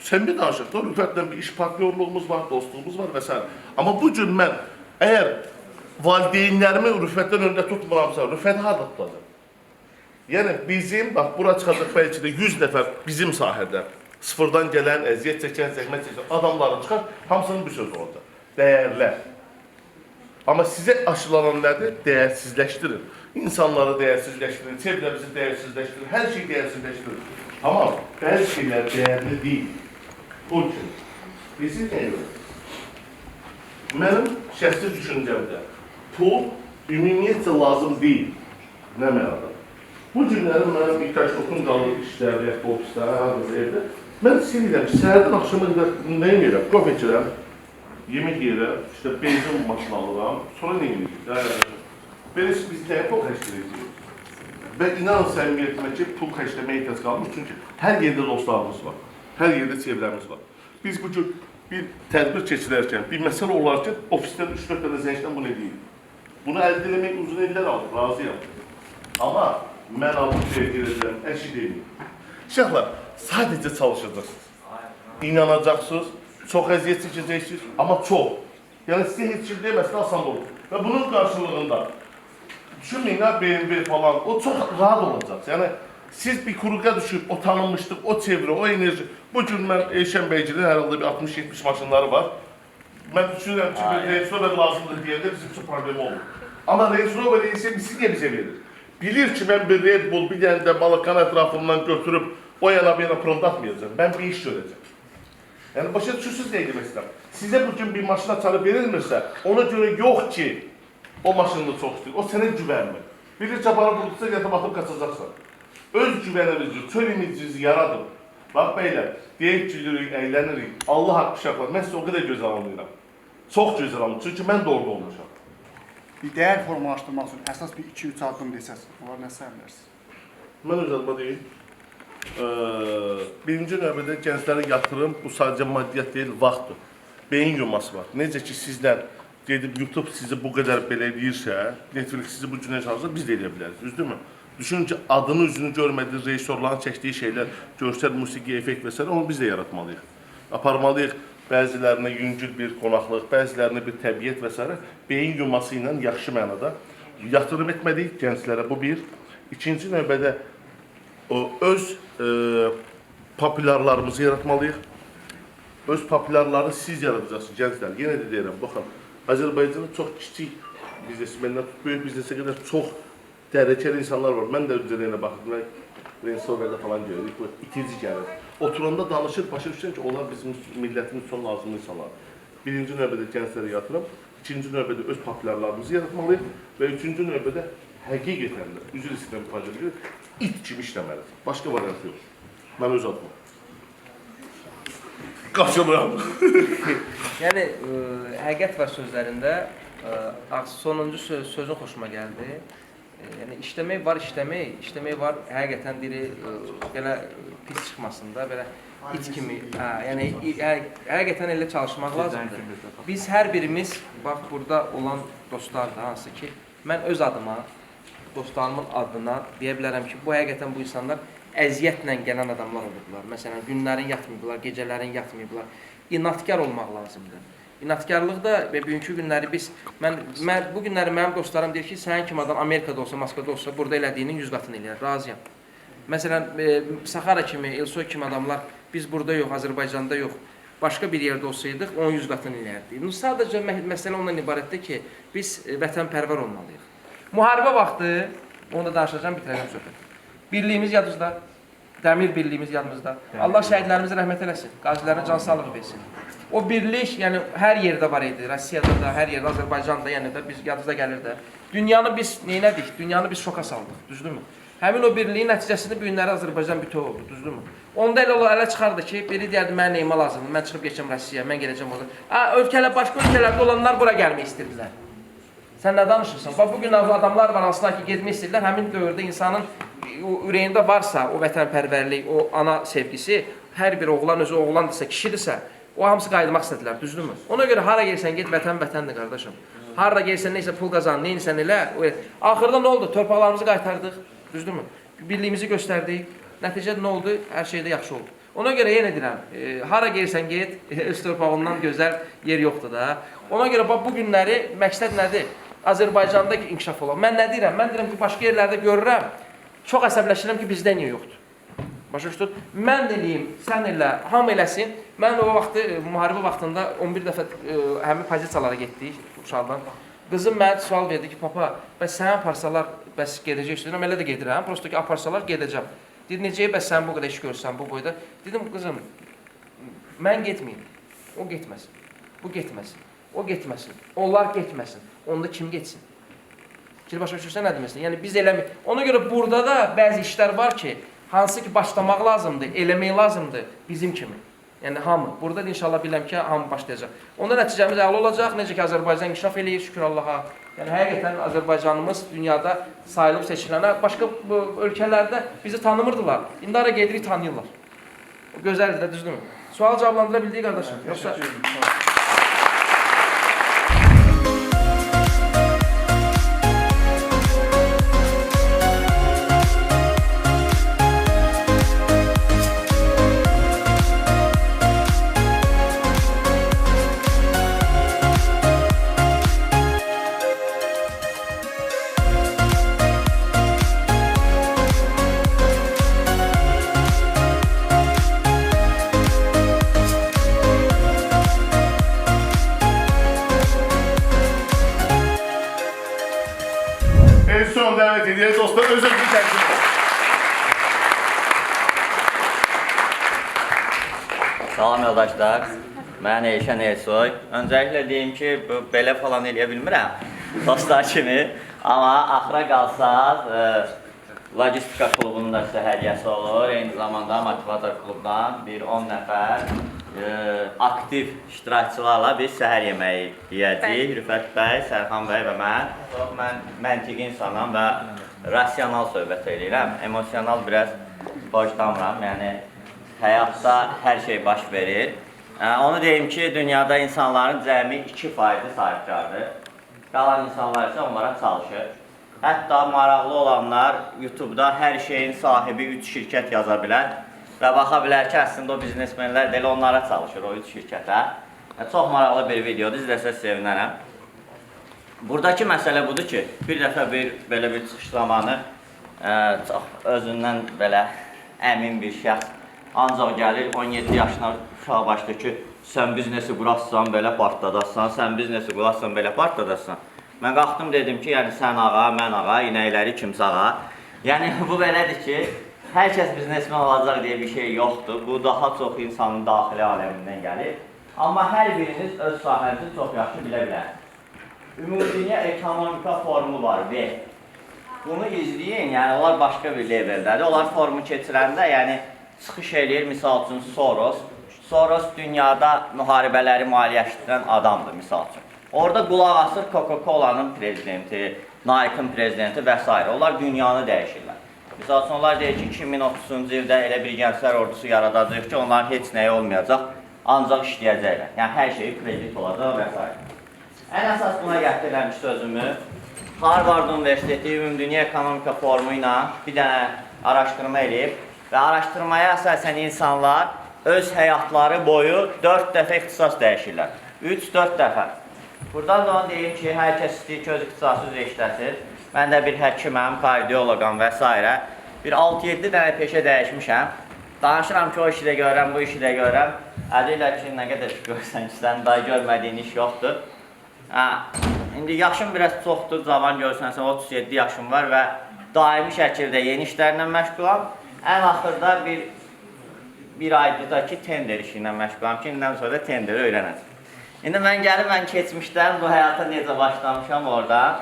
Sən bir danışaq da, Rüfətlə bir iş partnyorluğumuz var, dostluğumuz var və s. Amma bu cür mən, əgər valideynlərimi Rüfətdən öndə tutmuramsa, Rüfət harada tutacaq? Yəni bizim, bax, bura çıxacaq bəlkə də 100 nəfər bizim sahədə sıfırdan gələn, əziyyət çəkən, zəhmət çəkən adamların çıxar, hamısının bir sözü olacaq. Dəyərlər. Amma sizə aşılanan nədir? Dəyərsizləşdirin. İnsanları dəyərsizləşdirin, çevrəmizi dəyərsizləşdirin, hər şeyi dəyərsizləşdirin. Amma bəzi şeylər dəyərli deyil. Bunun üçün, bizim nə yox? Mənim şəxsi düşüncəmdə pul ümumiyyətcə lazım deyil. Nə mənada? Bu günlərim mənim birkaç okun qalır işlər, yaxud ofislər, harada evdə. Mən istəyirəm ki, səhərdən axşama qədər nə edirəm? Qof içirəm, yemək yeyirəm, işte benzin maşını alıram, sonra nə edirik? Belə biz nəyə pul xərcləyəcəyik? Və inanın səmimiyyətimə ki, pul xərcləməyə ehtiyac qalmır, çünki hər yerdə dostlarımız var, hər yerdə çevrəmiz var. Biz bu cür bir tədbir keçirərkən, bir məsələ olarkən, ofisdən 3-4 dənə zəncdən bunu edirik. Bunu əldə eləmək uzun illər alır, razıyam. Amma mən alıb verəcəm, əşi deyil. Şəhlar, sadəcə çalışacaqsınız. İnanacaqsınız, çox əziyyət çəkəcəksiniz, amma çox. Yəni sizə heç kim deməsin, asan olur. Və bunun qarşılığında, düşünməyin, BMW falan, o çox rahat olacaq. Yəni, siz bir kuruqa düşüb, o tanınmışlıq, o çevri, o enerji. Bu gün mən Elşən Bəycinin hər halda bir 60-70 maşınları var. Mən düşünürəm ki, bir Range Rover lazımdır deyəndə bizim üçün problemi olur. Amma Range Rover isə siz niyə bizə verir? Bilir ki, mən bir Red Bull, bir dənə də Malakan ətrafından götürüb o yana bir yana pronda atmayacağım. Mən bir iş görəcəm. Yəni, başa düşürsünüz nə demək istəyirəm? Sizə bugün bir maşına çalıb verilmirsə, ona görə yox ki, o maşınını çox istəyir. O sənə güvənmir. Bilir çaparı bulutsa, yatıb atıb qaçacaqsan. Öz güvənimizi, çöl imicinizi yaradın. Bax, bəylər, deyək gülürük, əylənirik. Allah haqq uşaqlar, mən sizə o qədər gözəl anlayıram. Çox gözəl anlayıram, çünki mən də orada olmuşam. Bir dəyər formalaşdırmaq üçün əsas bir 2-3 addım desəz, onlar nə səhvlərsiniz? Mən öz adıma deyim, birinci növbədə gənclərə yatırım, bu sadəcə maddiyyat deyil, vaxtdır. Beyin yuması var. Necə ki, sizlər gedib YouTube sizi bu qədər belə edirsə, Netflix sizi bu günə çalışsa, biz də edə bilərik, düzdürmü? Düşünün ki, adını, üzünü görmədiniz, rejissorların çəkdiyi şeylər, görsəl, musiqi, effekt və s. onu biz də yaratmalıyıq. Aparmalıyıq bəzilərinə yüngül bir qonaqlıq, bəzilərinə bir təbiət və s. beyin yuması ilə yaxşı mənada yatırım etməliyik gənclərə, bu bir. İkinci növbədə öz populyarlarımızı yaratmalıyıq. Öz populyarları siz yaradacaqsınız, gənclər. Yenə də deyirəm, baxın, Azərbaycanın çox kiçik biznesmenindən tut, böyük biznesə qədər çox dərəcəli insanlar var. Mən də üzərində baxdım, Rensoverdə falan görürük, bu itici gəlir. Oturanda danışır, başa düşürəm ki, onlar bizim millətimiz son lazımlı insanlar. Birinci növbədə gənclərə yatırım, ikinci növbədə öz populyarlarımızı yaratmalıyıq və üçüncü növbədə həqiqətən də, üzr istəyirəm ifadədir, it kimi işləməlidir. Başqa variant yox. Mən öz adıma. Qaçılıram. Yəni, həqiqət var sözlərində, sonuncu sözün xoşuma gəldi. Yəni, işləmək var, işləmək var, həqiqətən biri belə pis çıxmasın da, belə it kimi, yəni, həqiqətən elə çalışmaq lazımdır. Biz hər birimiz, bax, burada olan dostlardır, hansı ki, mən öz adıma, dostlarımın adına deyə bilərəm ki, bu həqiqətən bu insanlar əziyyətlə gələn adamlar olurdular. Məsələn, günlərin yatmayıblar, gecələrin yatmayıblar. İnatkar olmaq lazımdır. İnatkarlıq da və bugünkü günləri bu günləri mənim dostlarım deyir ki, sənin kimi adam Amerikada olsa, Moskvada olsa, burada elədiyinin 100 qatını eləyər, razıyam. Məsələn, Saxara kimi, Elsoy kimi adamlar biz burada yox, Azərbaycanda yox, başqa bir yerdə olsaydıq, 100 qatını eləyərdik. Sadəcə məsələ ondan ibarətdir ki, biz vətənpərvər olmalıyıq. Müharibə vaxtı, onu da danışacağım, bitirəcəm söhbət. Birliyimiz yadımızda, dəmir birliyimiz yadımızda. Allah şəhidlərimizə rəhmət eləsin, qazilərinə can sağlığı versin. O birlik, yəni hər yerdə var idi. Rusiyada da, hər yerdə, Azərbaycanda, yəni də biz yadımıza gəlir də. Dünyanı biz neynədik? Dünyanı biz şoka saldıq, düzdürmü? Həmin o birliyin nəticəsində bu günləri Azərbaycan bütöv oldu, düzdürmü? Onda elə çıxardı ki, biri deyərdi, mənə neyimə lazımdır, mən çıxıb geçəm Rusiyaya, mən gələcəm orada. Başqa ölkələrdə olanlar bura gəlmək istəyirdilər. Sən nə danışırsan? Bax, bugün adamlar var, hansılar ki, getmək istəyirlər, həmin dövrdə insanın ürəyində varsa o vətənpərvərlik, o ana sevgisi, hər bir oğlan özü oğlandırsa, kişidirsə, o hamısı qayıtmaq istədilər, düzdürmü? Ona görə hara gelsən get, vətən vətəndir qardaşım. Hara gelsən neysə pul qazan, neysən elə. Axırda nə oldu? Torpaqlarımızı qaytardıq, düzdürmü? Birliyimizi göstərdik. Nəticədə nə oldu? Hər şeydə yaxşı oldu. Ona görə yenə deyirəm, hara gelsən get, öz torpağından gözəl yer yoxdur da. Ona görə bax, bu günləri məqsəd nədir? Azərbaycanda inkişaf olar. Mən nə deyirəm? Mən deyirəm ki, başqa yerlərdə görürəm, çox əsəbləşirəm ki, bizdə niyə yoxdur? Başa düşdün? Mən eləyim, sən elə, hamı eləsin. Mən o vaxtı, müharibə vaxtında 11 dəfə həmin pozisiyalara getdik uşaqdan. Qızım mənə sual verdi ki, papa, bəs səni aparsalar, bəs gedəcək istəyirəm, elə də gedirəm. Prosto ki, aparsalar, gedəcəm. Dedi, necəyə bəs sən bu qədər iş görürsən bu boyda? Dedim, qızım, mən getməyim, o getməsin, bu getməsin, o getməsin, onlar getməsin, onda kim getsin? Fikir başa düşürsən nə deməsin? Yəni, biz eləməyik. Ona görə burada da bəzi işlər var ki, hansı ki, başlamaq lazımdır, eləmək lazımdır bizim kimi. Yəni, hamı. Burada da inşallah biləm ki, hamı başlayacaq. Onda nəticəmiz əla olacaq, necə ki, Azərbaycan inkişaf eləyir, şükür Allaha. Yəni, həqiqətən Azərbaycanımız dünyada sayılıb seçilənə, başqa ölkələrdə bizi tanımırdılar. İndi ara gedirik, tanıyırlar. O gözəldir də, düzdürmü? Sual cavablandıra bildiyi qardaşım. Yoxsa... En son davet ediyoruz dostlar, özür dilerim. Salam yoldaşlar, mən Elşən Ersoy. Öncəliklə deyim ki, belə falan eləyə bilmirəm, dostlar kimi. Amma axıra qalsaq, Logistika klubunun da sizə hədiyyəsi olur. Eyni zamanda Motivator klubdan bir 10 nəfər aktiv iştirakçılarla biz səhər yeməyi yiyəcəyik. Rüfət bəy, Sərxan bəy və mən. Mən məntiqi insanam və rasional söhbət edirəm. Emosional biraz boşlamıram. Yəni, həyatda hər şey baş verir. Onu deyim ki, dünyada insanların cəmi 2% sahibkardır. Qalan insanlar isə onlara çalışır. Hətta maraqlı olanlar YouTube-da hər şeyin sahibi 3 şirkət yaza bilər və baxa bilər ki, əslində o biznesmenlər də elə onlara çalışır, o 3 şirkətə. Çox maraqlı bir videodur, izləsəz sevinərəm. Buradakı məsələ budur ki, bir dəfə belə bir çıxış zamanı özündən belə əmin bir şəxs ancaq gəlir, 17 yaşına uşaq başlayır ki, sən biznesi qurarsan, belə partladassan, sən biznesi qurarsan, belə partladassan. Mən qalxdım dedim ki, yəni sən ağa, mən ağa, inəkləri kimsə ağa. Yəni bu belədir ki, hər kəs biznesmen olacaq deyə bir şey yoxdur. Bu daha çox insanın daxili aləmindən gəlir. Amma hər biriniz öz sahənizi çox yaxşı bilə bilər. Ümumdünya ekonomika formu var, V. Bunu izləyin, yəni onlar başqa bir leveldədir. Onlar formu keçirəndə, yəni çıxış eləyir, misal üçün Soros. Soros dünyada müharibələri maliyyələşdirən adamdır, misal üçün. Orada qulaq asır Coca-Cola'nın prezidenti, Nike-ın prezidenti və s. Onlar dünyanı dəyişirlər. Misal üçün, onlar deyir ki, 2030-cu ildə elə bir gənclər ordusu yaradacaq ki, onların heç nəyi olmayacaq, ancaq işləyəcəklər. Yəni, hər şeyi kredit olacaq və s. Ən əsas buna gətirilən sözümü Harvard Universiteti Ümumdünya Ekonomika Forumu ilə bir dənə araşdırma edib və araşdırmaya əsasən insanlar öz həyatları boyu 4 dəfə ixtisas dəyişirlər. 3-4 dəfə. Buradan da onu deyim ki, hər kəs istəyir ki, öz ixtisası üzrə işləsin. Mən də bir həkiməm, kardioloqam və s. Bir 6-7 dənə peşə dəyişmişəm. Danışıram ki, o işi də görürəm, bu işi də görürəm. Deyirlər ki, nə qədər görürsən ki, sən daha görmədiyin iş yoxdur. İndi yaşım biraz çoxdur, cavan görürsənsə 37 yaşım var və daimi şəkildə yeni işlərlə məşğulam. Ən axırda bir bir aydır da ki tender işi ilə məşğulam ki, indən sonra da tenderi öyrənəcəm. İndi mən gəlib, mən keçmişdən bu həyata necə başlamışam orada.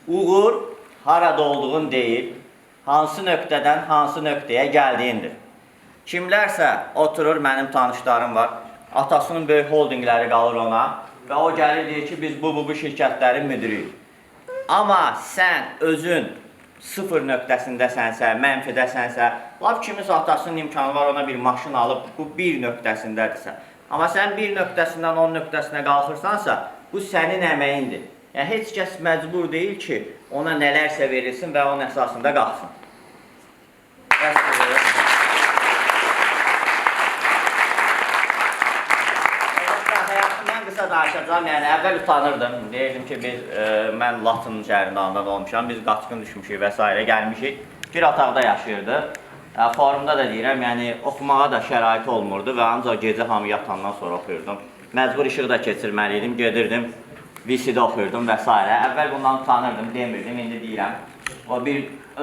Uğur harada olduğun deyil, hansı nöqtədən hansı nöqtəyə gəldiyindir. Kimlərsə oturur, mənim tanışlarım var, atasının böyük holdingləri qalır ona və o gəlir deyir ki, biz bu şirkətlərin müdürüyük. Amma sən özün sıfır nöqtəsindəsənsə, mənfidəsənsə, laf kimisə atasının imkanı var, ona bir maşın alıb, bu bir nöqtəsindədirsə. Amma sən bir nöqtəsindən 10 nöqtəsinə qalxırsansa, bu sənin əməyindir. Yəni, heç kəs məcbur deyil ki, ona nələrsə verilsin və onun əsasında qalxsın. Həyatımdan qısa danışacağım, yəni əvvəl utanırdım. Deyirdim ki, mən Latın şəhərində anadan olmuşam, biz qaçqın düşmüşük və s. gəlmişik. Bir otaqda yaşayırdı. Forumda da deyirəm, yəni oxumağa da şərait olmurdu və ancaq gecə hamı yatandan sonra oxuyurdum. Məcbur işıq da keçirməliydim, gedirdim, VC-də oxuyurdum və s. Əvvəl bundan utanırdım, demirdim, indi deyirəm.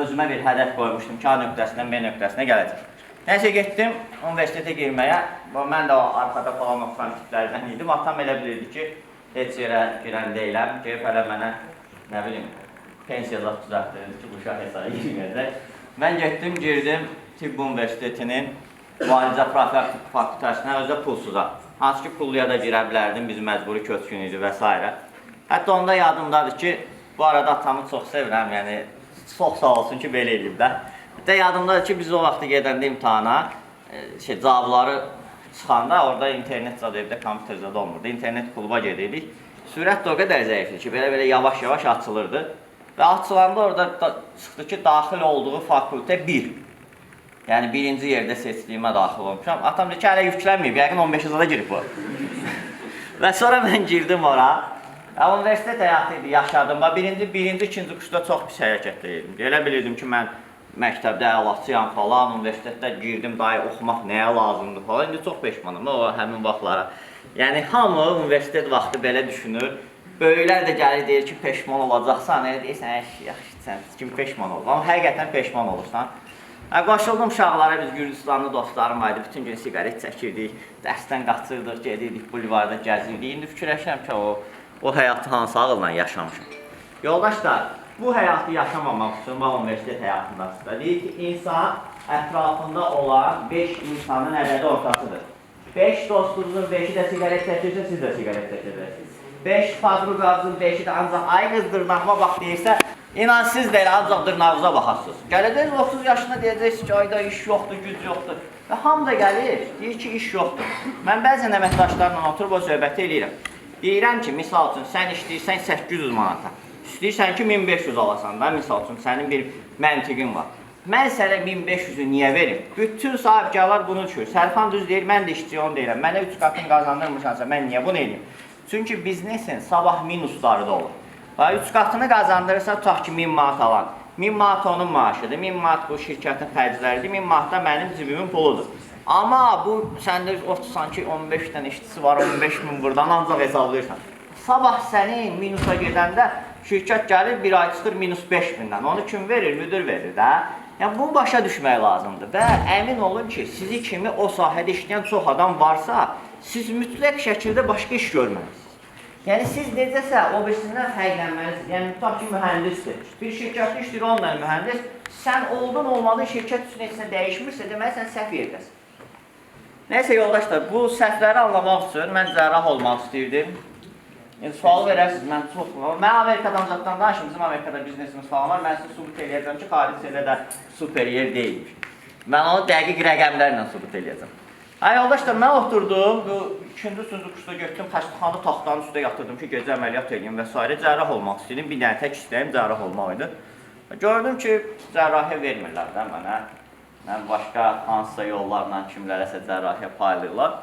Özümə bir hədəf qoymuşdum ki, A nöqtəsindən B nöqtəsinə gələcək. Nəysə getdim, universitetə girməyə, mən də o arxada falan oxuyan tiplərdən idim. Atam elə bilirdi ki, heç yerə girən deyiləm, gelib hələ mənə, nə bilim, pensiya zat düzəltdirdi ki, bu uşaq hesaba girməyəcək. Mən getdim, girdim Tibb Universitetinin müalicə fakültəsinə özə pulsuza. Hansı ki, pulluya da girə bilərdim, biz məcburi köçkün idi və s. Hətta onda yadımdadır ki, bu arada atamı çox sevirəm, yəni çox sağ olsun ki, belə eləyib də. Hətta yadımdadır ki, biz o vaxtı gedəndə imtihana, cavabları çıxanda, orada internet zad evdə, kompüter zad olmurdu. İnternet kluba gedirdik. Sürət də o qədər zəifdir ki, belə yavaş-yavaş açılırdı. Və açılanda orada çıxdı ki, daxil olduğu fakültə 1. Yəni, birinci yerdə seçdiyimə daxil olmuşam. Atam deyir ki, hələ yüklənməyib, yəqin 15 zada girib bu. Və sonra mən girdim ora. Universitet həyatı idi, yaşadım. Birinci, ikinci kursda çox pis hərəkətdə yedim. Elə bilirdim ki, mən məktəbdə əlaçıyam falan, universitetdə girdim, dahi oxumaq nəyə lazımdır falan. İndi çox peşmanım o həmin vaxtlara. Yəni, hamı universitet vaxtı belə düşünür. Böyüklər də gəlir, deyir ki, peşman olacaqsan, elə deyirsən, yaxşı, sən kimi peşman olur. Amma həqiqətən peşman olursan. Qoşuldum uşaqlara, biz Gürcistanlı dostlarım vardı, bütün gün siqaret çəkirdik, dərsdən qaçırdıq, gedirdik, bulvarda gəzirdik. İndi fikirləşirəm ki, o həyatı hansı ağılla yaşamışım. Yoldaşlar, bu həyatı yaşamamaq üçün, bu universitet həyatındasıdır. Deyir ki, insan ətrafında olan 5 insanın ədədi ortasıdır. 5 dostunuzun 5-i də siqaret çəkirsə, siz də siqaret çəkəcəksiniz. 5 padruqanızın 5-i də ancaq ay qız dırnağıma bax deyirsə, İnan siz də elə ancaq dırnağınıza baxarsınız. Gələcəksiniz 30 yaşına deyəcəksiniz ki, ayda iş yoxdur, güc yoxdur. Və hamı da gəlir, deyir ki, iş yoxdur. Mən bəzən əməkdaşlarla oturub o söhbəti eləyirəm. Deyirəm ki, misal üçün, sən işləyirsən 800 manata. İstəyirsən ki, 1500 alasan da, misal üçün, sənin bir məntiqin var. Mən sənə 1500-ü niyə verim? Bütün sahibkarlar bunu düşür. Sərxan düz deyir, mən də işçiyə onu deyirəm. Mənə 3 qatını qazandırmışansa, mən niyə bunu eləyim? Çünki biznesin sabah minusları da olur. 3 qatını qazandırırsa, tutaq ki, 1000 manat alan. 1000 manat onun maaşıdır, 1000 manat bu şirkətin xərcləridir, 1000 manat da mənim cibimin puludur. Amma bu, səndə otursan ki, 15 dənə işçisi var, 15 min buradan ancaq hesablayırsan. Sabah sənin minusa gedəndə şirkət gəlir, bir ay çıxır minus 5 bindən. Onu kim verir? Müdür verir də. Yəni, bunu başa düşmək lazımdır və əmin olun ki, sizi kimi o sahədə işləyən çox adam varsa, siz mütləq şəkildə başqa iş görməlisiniz. Yəni, siz necəsə o birisindən fərqlənməlisiniz. Yəni, tutaq ki, mühəndisdir. Bir şirkətdə işləyir onunla mühəndis. Sən oldun olmadın, şirkət üçün heç nə dəyişmirsə, deməli, sən səhv yerdəsin. Nəysə, yoldaşlar, bu səhvləri anlamaq üçün mən cərrah olmaq istəyirdim. Sual verərsiniz, mən çox... Mən Amerikadan zaten danışım, bizim Amerikada biznesimiz falan var. Mən size subut eləyəcəm ki, xarici elə də super yer deyilmiş. Mən onu dəqiq rəqəmlərlə subut eləyəcəm. Yoldaşlar, mən oturdum, bu 2-3 kursda götürdüm, xəstəxanada taxtanın üstə yatırdım ki, gecə əməliyyat edeyim və s. Cərrah olmaq istəyirdim, bir dənə tək istəyim cərrah olmaq idi. Gördüm ki, cərrahiyə vermirlər də mənə. Mən başqa hansısa yollarla kimlərəsə cərrahiyə paylayırlar.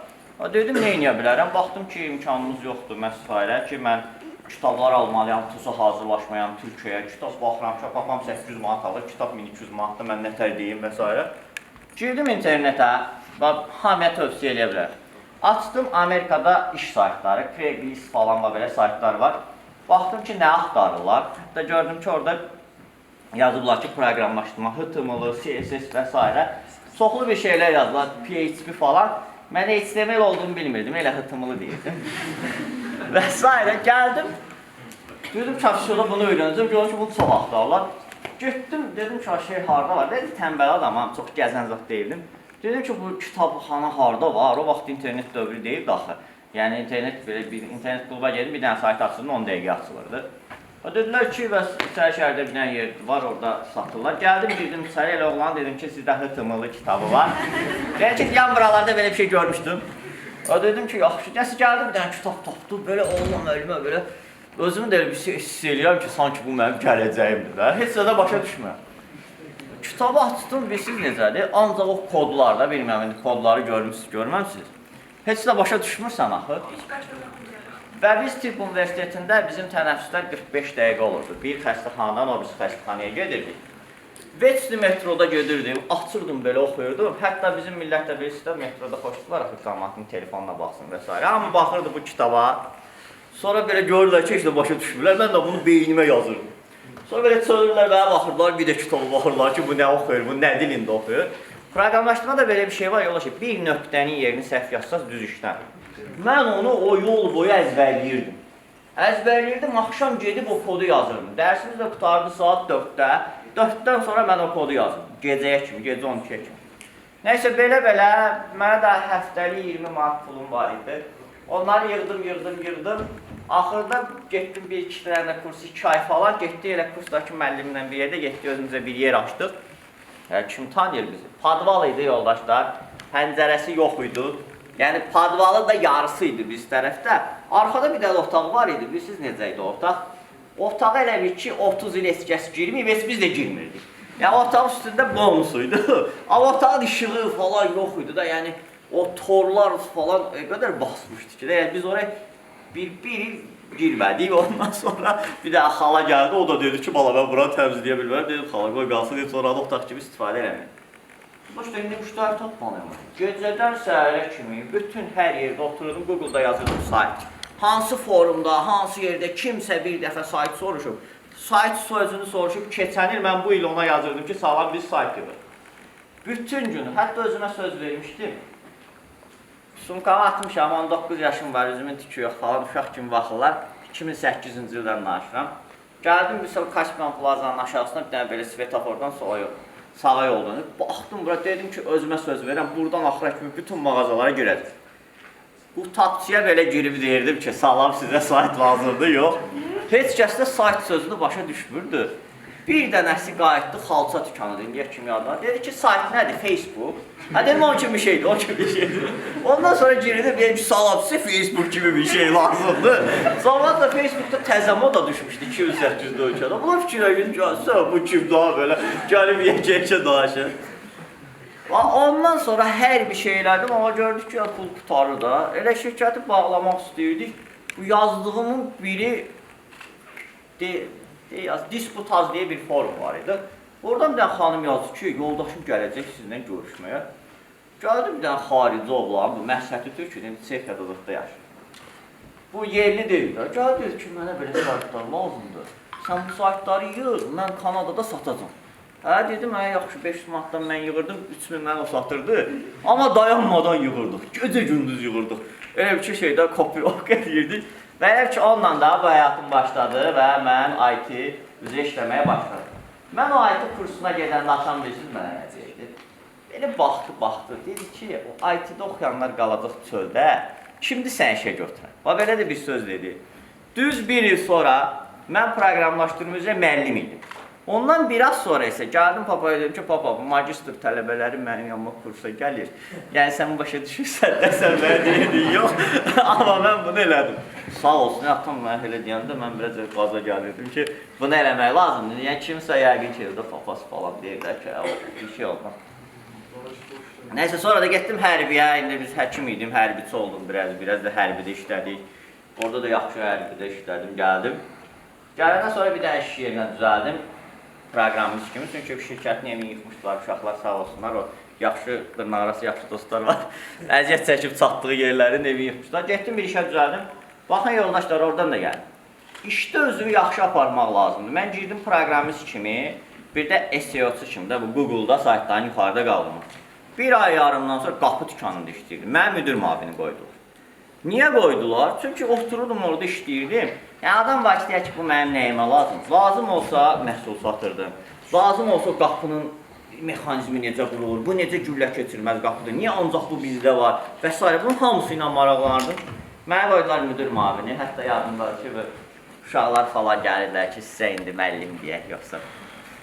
Dedim, nə eləyə bilərəm? Baxdım ki, imkanımız yoxdur məsələ ki, mən kitablar almalıyam, TUS-a hazırlaşmayam, Türkiyəyə, kitab baxıram ki, papam 800 manat alır, kitab 1200 manatda mən nətər deyim və s. Girdim internetə və hamiyə tövsiyə eləyə bilər. Açdım Amerikada iş saytları, Craigslist falan belə saytlar var. Baxdım ki, nə axtarırlar. Hətta gördüm ki, orada yazıblar ki, proqramlaşdırma, HTML, CSS və s. Çoxlu bir şeyler yazdılar, PHP falan. Mən HTML olduğunu bilmirdim, elə hıtımılı deyirdim. Və s. Gəldim, dedim çarşıda bunu öyrənəcəm, görürüm ki, bunu çox axtarlar. Getdim, dedim ki, şey harda var, dedim tənbəl adamam, çox gəzən zat deyildim. Dedim ki, bu kitabxana harda var, o vaxt internet dövrü deyildi axı. Yəni internet kluba gedim, bir dənə sayt açıldı, 10 dəqiqə açılırdı. Dedilər ki, və şəhərdə bir dənə yer var, orada satırlar. Gəldim, girdim içəri, elə oğlan dedim ki, sizdə hıtımılı kitabı var. Bəlkə yan buralarda belə bir şey görmüşdüm. Dedim ki, yaxşı, nəsə gəldim, bir dənə kitab tapdım, belə oğlan əlimə belə. Özümü də elə bir şey hiss eləyirəm ki, sanki bu mənim gələcəyimdir də. Heç də başa düşmürəm. Kitabı açdım, bilirsiniz necədir? Ancaq o kodlarda, bilmirəm, indi kodları görməmsiniz. Heç də başa düşmürsən axı. Və biz Tibb Universitetində bizim tənəffüslər 45 dəqiqə olurdu. Bir xəstəxanadan o birisi xəstəxanaya gedirdik. Veçli metroda gedirdim, açırdım, belə oxuyurdum. Hətta bizim millətdə birisi də metroda xoşdular, axı cəmaatın telefonuna baxsın və s. Amma baxırdı bu kitaba. Sonra belə görürlər ki, heç də başa düşmürlər. Mən də bunu beynimə yazırdım. Sonra belə çölürlər və baxırlar, bir də kitaba baxırlar ki, bu nə oxuyur, bu nə dilində oxuyur. Proqramlaşdırmada belə bir şey var, yola ki, bir nöqtənin yerini səhv yazsaz düz işlən. Mən onu o yol boyu əzbərləyirdim. Əzbərləyirdim, axşam gedib o kodu yazırdım. Dərsimiz də qutardı saat 4-də. 4-dən sonra mən o kodu yazırdım. Gecəyə kimi, gecə 12-yə kimi. Nəysə, belə-belə, mənə də həftəli 20 manat pulum var idi. Onları yığdım. Axırda getdim bir-iki dənə kurs, 2 ay falan. Getdi elə kursdakı müəllimlə bir yerdə, getdi özümüzə bir yer açdıq. Kim tanıyır bizi? Padval idi yoldaşlar, pəncərəsi yox idi. Yəni, padvalın da yarısı idi biz tərəfdə. Arxada bir dənə otaq var idi, bilirsiniz necə idi o otaq? Otağa elə bir ki, 30 il eskəs girməyib, biz də girmirdik. Yəni, otağın üstündə bonusuydu. Amma otağın işığı falan yox idi da, yəni, o torlar falan qədər basmışdı ki, yəni, biz oraya bir il girmədik. Ondan sonra bir də xala gəldi, o da dedi ki, bala, mən buranı təmizləyə bilmərəm. Dedim, xala, qoy qalsın, sonra da otaq kimi istifadə eləməyəm. Başda indi müştəri tapmalıyım. Gecədən səhərə kimi bütün hər yerdə otururdum, Google-da yazırdım sayt. Hansı forumda, hansı yerdə kimsə bir dəfə sayt soruşub, sayt sözünü soruşub, keçən il mən bu il ona yazırdım ki, sağlam biz saytıdır. Bütün günü, hətta özümə söz vermişdim. Sumkamı atmışam, 19 yaşım var, üzümün tükü yox falan, uşaq kimi baxırlar. 2008-ci ildən danışıram. Gəldim, bir Kaspian plazanın aşağısına bir dənə belə svetofordan sağa yol dönüb. Baxdım bura, dedim ki, özümə söz verirəm, buradan axıra kimi bütün mağazalara girəcək. Bu tapçıya belə girib deyirdim ki, salam sizə sayt lazımdır, yox. Heç kəs də sayt sözünü başa düşmürdü. Bir dənəsi qayıtdı, xalça dükanıdır, indiyə kimi adına. Dedi ki, sayt nədir? Facebook. Dedim, o kimi bir şeydir, o kimi bir şeydir. Ondan sonra girdim, dedim ki, salam sizə Facebook kimi bir şey lazımdır. Sonra da Facebookda təzə moda düşmüşdü 200-800 ölkədə. Buna fikirə girdim ki, bu kim daha belə, gəlib yekə dolaşır. Ondan sonra hər bir şey elədim, amma gördük ki, pul qutarı da. Elə şirkəti bağlamaq istəyirdik. Bu yazdığımın biri Disputaz deyə bir forum var idi. Oradan bir dənə xanım yazdı ki, yoldaşım gələcək sizinlə görüşməyə. Gəldi bir dənə xarici oğlan, bu Məhsəti Türküdən Çexiyada yaşayır. Bu yerli deyil də. Gəldi dedi ki, mənə belə saytlar lazımdır. Sən bu saytları yığır, mən Kanadada satacam. Dedim, yaxşı 500 manatdan mən yığırdım, 3000 mən o satırdı. Amma dayanmadan yığırdıq, gecə-gündüz yığırdıq. Elə bir şeydə copy-off edirdik. Və elə ki, onunla da bu həyatım başladı və mən IT üzrə işləməyə başladım. Mən o IT kursuna gedəndə axşam bilirsiniz mənə nə deyirdi? Belə baxdı, dedi ki, o IT-də oxuyanlar qalacaq çöldə, kimdir sən işə götürən? Belə də bir söz dedi. Düz bir il sonra mən proqramlaşdırma üzrə müəllim idim. Ondan biraz sonra isə gəldim papaya dedim ki, papa, bu magistr tələbələri mənim yanıma kursa gəlir. Yəni, sən başa düşürsən də sən mənə deyirdin, yox. Amma mən bunu elədim. Sağ olsun, atam mənə elə deyəndə mən biraz qaza gəlirdim ki, bunu eləmək lazımdır. Yəni, kimsə yəqin ki, evdə papası falan deyirlər ki, bir şey olmaz. Nəysə, sonra da getdim hərbiyə, indi biz həkim idim, hərbiçi oldum biraz da hərbidə işlədik. Orada da yaxşı hərbidə işlədim, gəldim. Gələndən sonra bir dənə iş yerinə düzəldim. Proqramist kimi, çünki şirkətin yemin yıxmışdılar, uşaqlar sağ olsunlar, o yaxşı, dırnaqarası yaxşı dostlar var. Əziyyət çəkib çatdığı yerlərin evi yıxmışdılar. Getdim bir işə düzəldim. Baxın yoldaşlar, oradan da gəldim. İşdə özümü yaxşı aparmaq lazımdır. Mən girdim proqramist kimi, bir də SEO-çu kimi də bu Google-da saytların yuxarıda qaldım. Bir ay yarımdan sonra qapı dükanında işləyirdim. Mənim müdir müavini qoydular. Niyə qoydular? Çünki otururdum orada işləyirdim. Yəni adam var ki, deyək ki, bu mənim nəyimə lazım? Lazım olsa məhsul satırdım. Lazım olsa qapının mexanizmi necə qurulur, bu necə güllə keçirməz qapıdır, niyə ancaq bu bizdə var və s. Bunun hamısı ilə maraqlanırdım. Mənə qoydular müdir müavini, hətta yadımdadır ki, uşaqlar falan gəlirlər ki, sizə indi müəllim deyək, yoxsa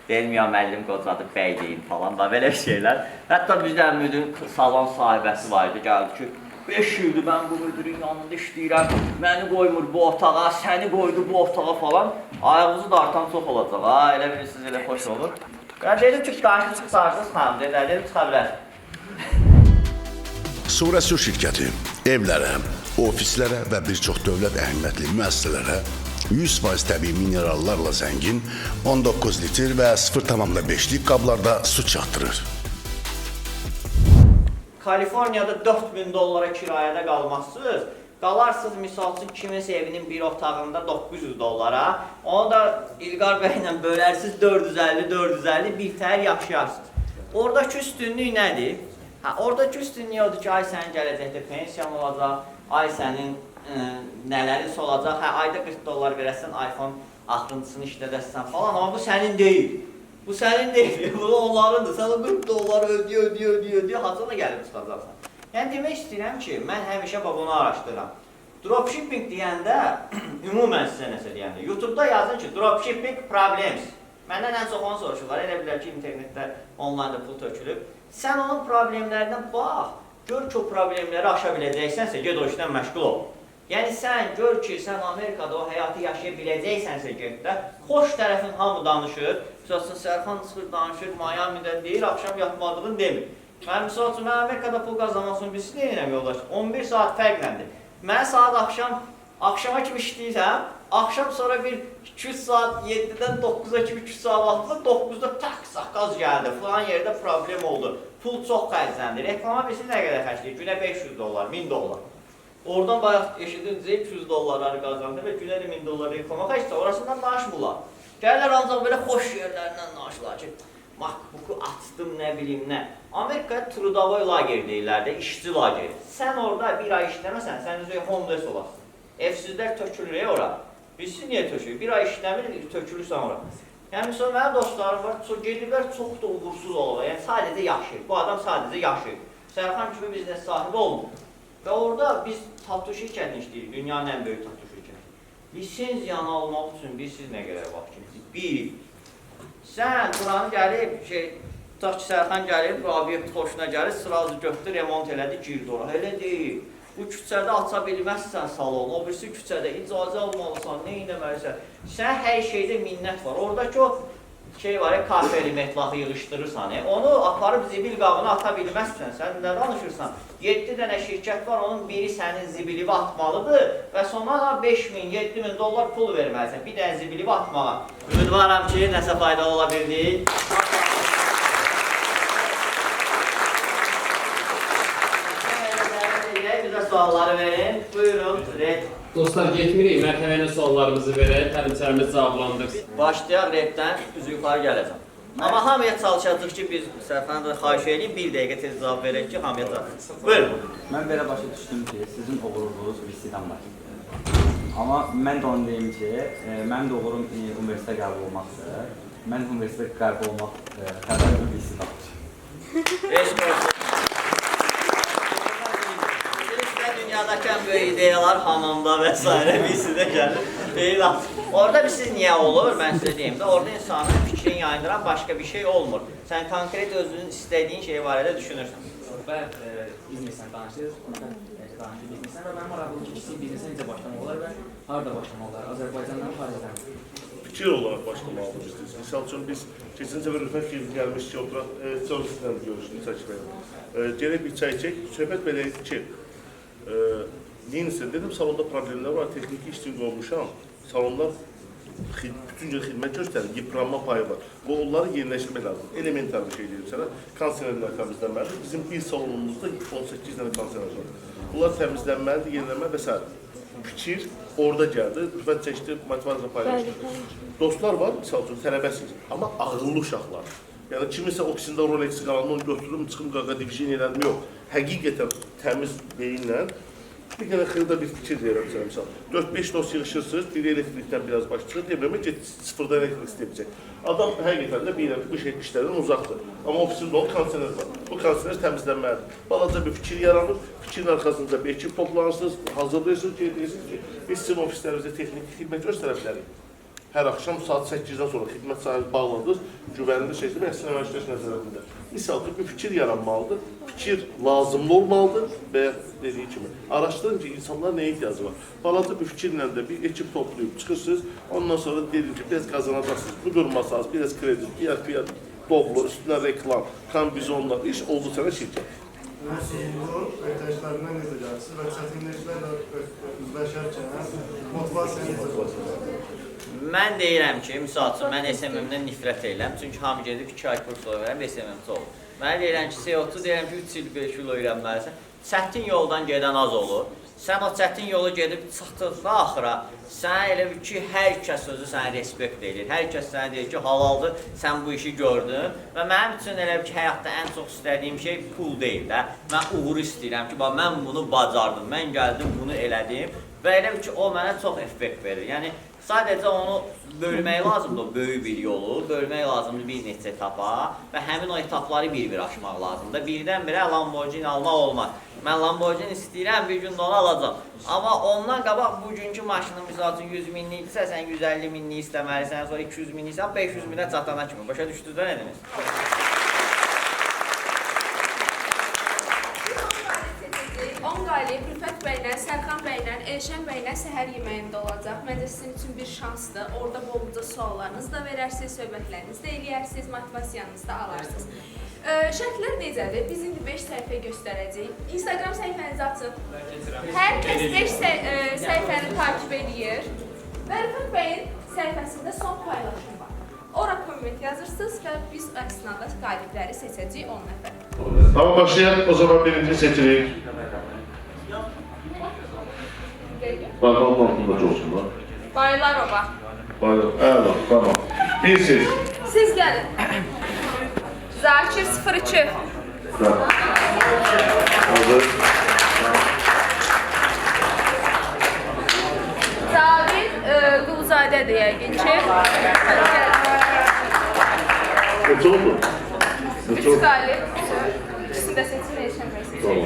deyilm ya müəllim qocadır, bəy deyim falan da belə şeylər. Hətta bizdə müdir salon sahibəsi var idi, gəldi ki, 5 ildir mən bu müdürün yanında işləyirəm, məni qoymur bu otağa, səni qoydu bu otağa falan. Ayağınızı dartan çox olacaq, ha, elə bilirsiniz, elə xoş olur. Ben dedim ki, qarşı çıxarsınız xanım, dedim, çıxa bilər. Surəsu şirkəti evlərə, ofislərə və bir çox dövlət əhəmiyyətli müəssisələrə 100% təbii minerallarla zəngin 19 litr və 0,5-lik qablarda su çatdırır. Kaliforniyada 4000 dollara kirayədə qalmazsınız. Qalarsınız, misal üçün, kiminsə evinin bir otağında 900 dollara, onu da İlqar bəylə bölərsiniz 450 bir təhər yaşayarsınız. Oradakı üstünlük nədir? Oradakı üstünlük odur ki, ay sənin gələcəkdə pensiyan olacaq, ay sənin nələrin olacaq, ayda 40 dollar verəsən, iPhone axırıncısını işlədəsən falan, amma bu sənin deyil. Bu sənin deyil, bu onlarındır. Sən o 40 dollar ödüyor, hansına gəlib çıxacaqsan. Yəni, demək istəyirəm ki, mən həmişə bunu araşdırıram. Dropshipping deyəndə, ümumən sizə nəsə deyəndə, YouTube-da yazın ki, dropshipping problems. Məndən ən çox onu soruşurlar, elə bilər ki, internetdə online'da pul tökülüb. Sən onun problemlərindən bax, gör ki, o problemləri aşa biləcəksənsə, ged o işdən məşğul ol. Yəni, sən gör ki, sən Amerikada o həyatı yaşaya biləcəksənsə geddə, xoş tərəfin hamı danışır. Məsələn, Sərxan çıxır, danışır, Miami'də deyir, axşam yatmadığını demir. Mən misal üçün, mən Amerikada pul qazanmasını bilsin deyirəm yoldaş, 11 saat fərqləndir. Mən saat axşama kimi işləyirsəm, axşam sonra bir 200 saat, 7-dən 9-a kimi 200 saat vaxtında, 9-da tak saqqaz gəldi, falan yerdə problem oldu. Pul çox xərcləndi. Reklama bilsin nə qədər xərcləyir? Günə 500 dollar, 1000 dollar. Oradan bayaq eşidincə 200 dollarları qazandı və günə də 1000 dollar reklama xərcləyir, orasından danışmırlar. Gəlirlər ancaq belə xoş yerlərindən danışırlar ki, MacBook'u açdım, nə bilim nə. Amerika'da trudavoy lager deyirlər də, işçi lageri. Sən orada bir ay işləməsən, sən üzrə homeless olasın. Evsizlər tökülür ora. Bilsin niyə tökülür? Bir ay işləmir, tökülürsən ora. Yəni, misal, mənim dostlarım var, gediblər çox da uğursuz olur. Yəni, sadəcə yaşayır. Bu adam sadəcə yaşayır. Sərxan kimi biznes sahibi olmur. Və orada biz tatu şirkətini işləyirik, dünyanın ən böyük tatu şirkəti. Lisenziyanı almaq üçün siz nə qədər vaxt keçir? Bir il. Sən buranı gəlib, tutaq ki, Sərxan gəlib, bu obyekt xoşuna gəlir, sırası götdü, remont elədi, girdi ora. Elə deyil. Bu küçədə aça bilməzsən salon, o birisi küçədə icazə almalısan, nə eləməlisən. Sən hər şeydə minnət var. Oradakı o var, kafeli metlahı yığışdırırsan, onu aparıb zibil qabına ata bilməzsən, sən nə danışırsan? 7 dənə şirkət var, onun biri sənin zibilivi atmalıdır və sonra 5.000, 7.000 dollar pul verməlisən, bir dənə zibilivi atmağa. Ümidvaram ki, nəsə faydalı ola bildik. Bizə sualları verin, buyurun, red. Dostlar, getmirik, mərtəbəylə suallarımızı verək, təlimçilərimiz cavablandırsın. Başlayaq reddən, üzü yuxarı gələcəm. Amma hamıya çalışacaq ki, biz Sərxana da xahiş edeyim, bir dəqiqə tez cavab verək ki, hamıya çalışacaq. Buyurun. Mən belə başa düşdüm ki, sizin uğurunuz VC-dən var. Amma mən də onu deyim ki, mənim də uğurum universitetə qəbul olmaqdır. Mən universitetə qəbul olmaq xəbərini VC-dən alacaq. Eşq olsun. Dünyadakı ən böyük ideyalar hamamda və s. VC-də gəlir. Orada bir siz niyə olur, mən sizə deyim də, orada insanın fikrini yayındıran başqa bir şey olmur. Sən konkret özünün istədiyin şey barədə düşünürsən. Ben biznesden danışırız, danışır biznesden ve ben maraqlı ki, siz biznesə necə başlamaq olar və harada başlamaq olar, Azərbaycandan xaricdən. Fikir olarak başlamalıdır biz. Misal üçün biz keçən səfər Rüfət gəlmiş ki, oturaq, sonra sizlə görüşünü çəkməyəm. Gələk bir çay çək, söhbət belə ki, neyinsə, dedim, salonda problemlər var, texniki işçin qolmuşam, salonlar bütün gün xidmət göstərir, yıpranma payı var. Bu, onları yeniləşdirmək lazım. Elementar bir şey deyim sənə, konserlər təmizlənməlidir. Bizim bir salonumuzda 18 dənə konserlər var. Bunlar təmizlənməlidir, yenilənməlidir və s. Fikir orada gəldi, Rüfət çəkdi, motivasiya paylaşdı. Dostlar var, misal üçün, tələbəsiz, amma ağıllı uşaqlar. Yəni kimisə ofisində Rolex qalanını onu götürürüm, çıxım qaqa division elədim, yox. Həqiqətən təmiz beyinlə bir dənə xırda bir fikir deyirəm sənə misal. 4-5 dosya yığışırsınız, biri elektrikdən biraz baş çıxır, demirəm ki, sıfırdan elektrik istəyəcək. Adam həqiqətən də bilirəm ki, bu işlərdən uzaqdır. Amma ofisində o konsener var. Bu konsener təmizlənməlidir. Balaca bir fikir yaranır, fikrin arxasında bir ekip toplanırsınız, hazırlayırsınız ki, deyirsiniz ki, biz sizin ofislərinizdə texniki xidmət göstərə bilərik. Hər axşam saat 8-dən sonra xidmət sahibi bağladınız, güvənli şeydir, məqsəd əməkdaş nəzarətində. Misal ki, bir fikir yaranmalıdır, fikir lazımlı olmalıdır və dediyi kimi. Araşdırın ki, insanlar nəyə ihtiyacı var. Balaca bir fikirlə də bir ekip toplayıb çıxırsınız, ondan sonra dedim ki, biraz qazanacaqsınız, bu durmasanız, biraz kredit, bir doblo, üstünə reklam, kombizonlar, iş oldu sənə şirkət. Siz bu öhdəşlərindən necə gəlirsiniz və çətinliklərlə üzləşərkən motivasiya necə olacaq? Mən deyirəm ki, misal üçün, mən SMM-dən nifrət edirəm. Çünki hamı gedib 2 ay kurs öyrənəm, SMM-ci olur. Mən deyirəm ki, CO2 deyirəm ki, 3 il 5 il öyrənməlisən. Çətin yoldan gedən az olur. Sən o çətin yolu gedib çıxdıqda axıra, sənə elə bir ki, hər kəs sözü sənə respekt edir. Hər kəs sənə deyir ki, halaldır, sən bu işi gördün. Və mənim üçün elə bir ki, həyatda ən çox istədiyim şey pul deyil də. Mən uğur istəyirəm ki, mən bunu bacardım, mən gəldim, bunu elədim. Və elə bir ki, o mənə çox effekt verir. Yəni, sadəcə onu bölmək lazımdır, o böyük bir yolu, bölmək lazımdır bir neçə etapa və həmin o etapları bir-bir aşmaq lazımdır. Birdən-birə Lamborghini almaq olmaz. Mən Lamborghini istəyirəm, bir gün onu alacam. Amma ondan qabaq bugünkü maşının misal üçün 100 minlikdirsə, sən 150 minlik istəməlisən, sonra 200 minliksən, 500 minə çatana kimi. Başa düşdünüz də nə demək? 10 qalib Rüfət bəylə, Sərxan bəylə, Elşən bəylə səhər yeməyində olacaq. Məncə sizin üçün bir şansdır. Orada bolca suallarınızı da verərsiniz, söhbətlərinizi də eləyərsiniz, motivasiyanızı da alarsınız. Şərtlər necədir? Biz indi 5 səhifə göstərəcəyik. Instagram səhifənizi açın. Hər kəs 5 səhifəni takib edir. Və Rüfət bəyin səhifəsində son paylaşım var. Ora komment yazırsınız və biz əsnada qalibləri seçəcəyik 10 nəfər. Tamam, başlayalım. O zaman birinci seçirik. Bakalım aklımda coşsunlar. Baylarova. Baylar, tamam. Bir siz. Siz gəlin. Zakir 02. Hazır. David Quluzadədir yəqin ki. Neçə oldu? 3 qalib. İkisini də seçin, Elşən bəy seçin.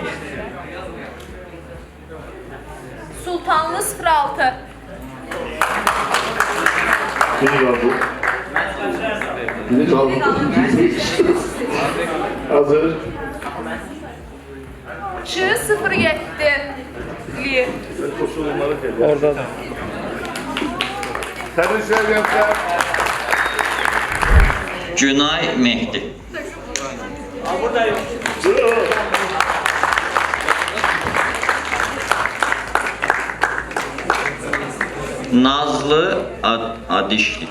Sultanlı 06. Kim yazdı? Ne kaldı? Hazır. Ç 07. Orada. Təbrizlər gençlər. Günay Mehdi. Buradayım. Nazlı Adişli.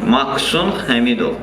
Maksun Həmidov.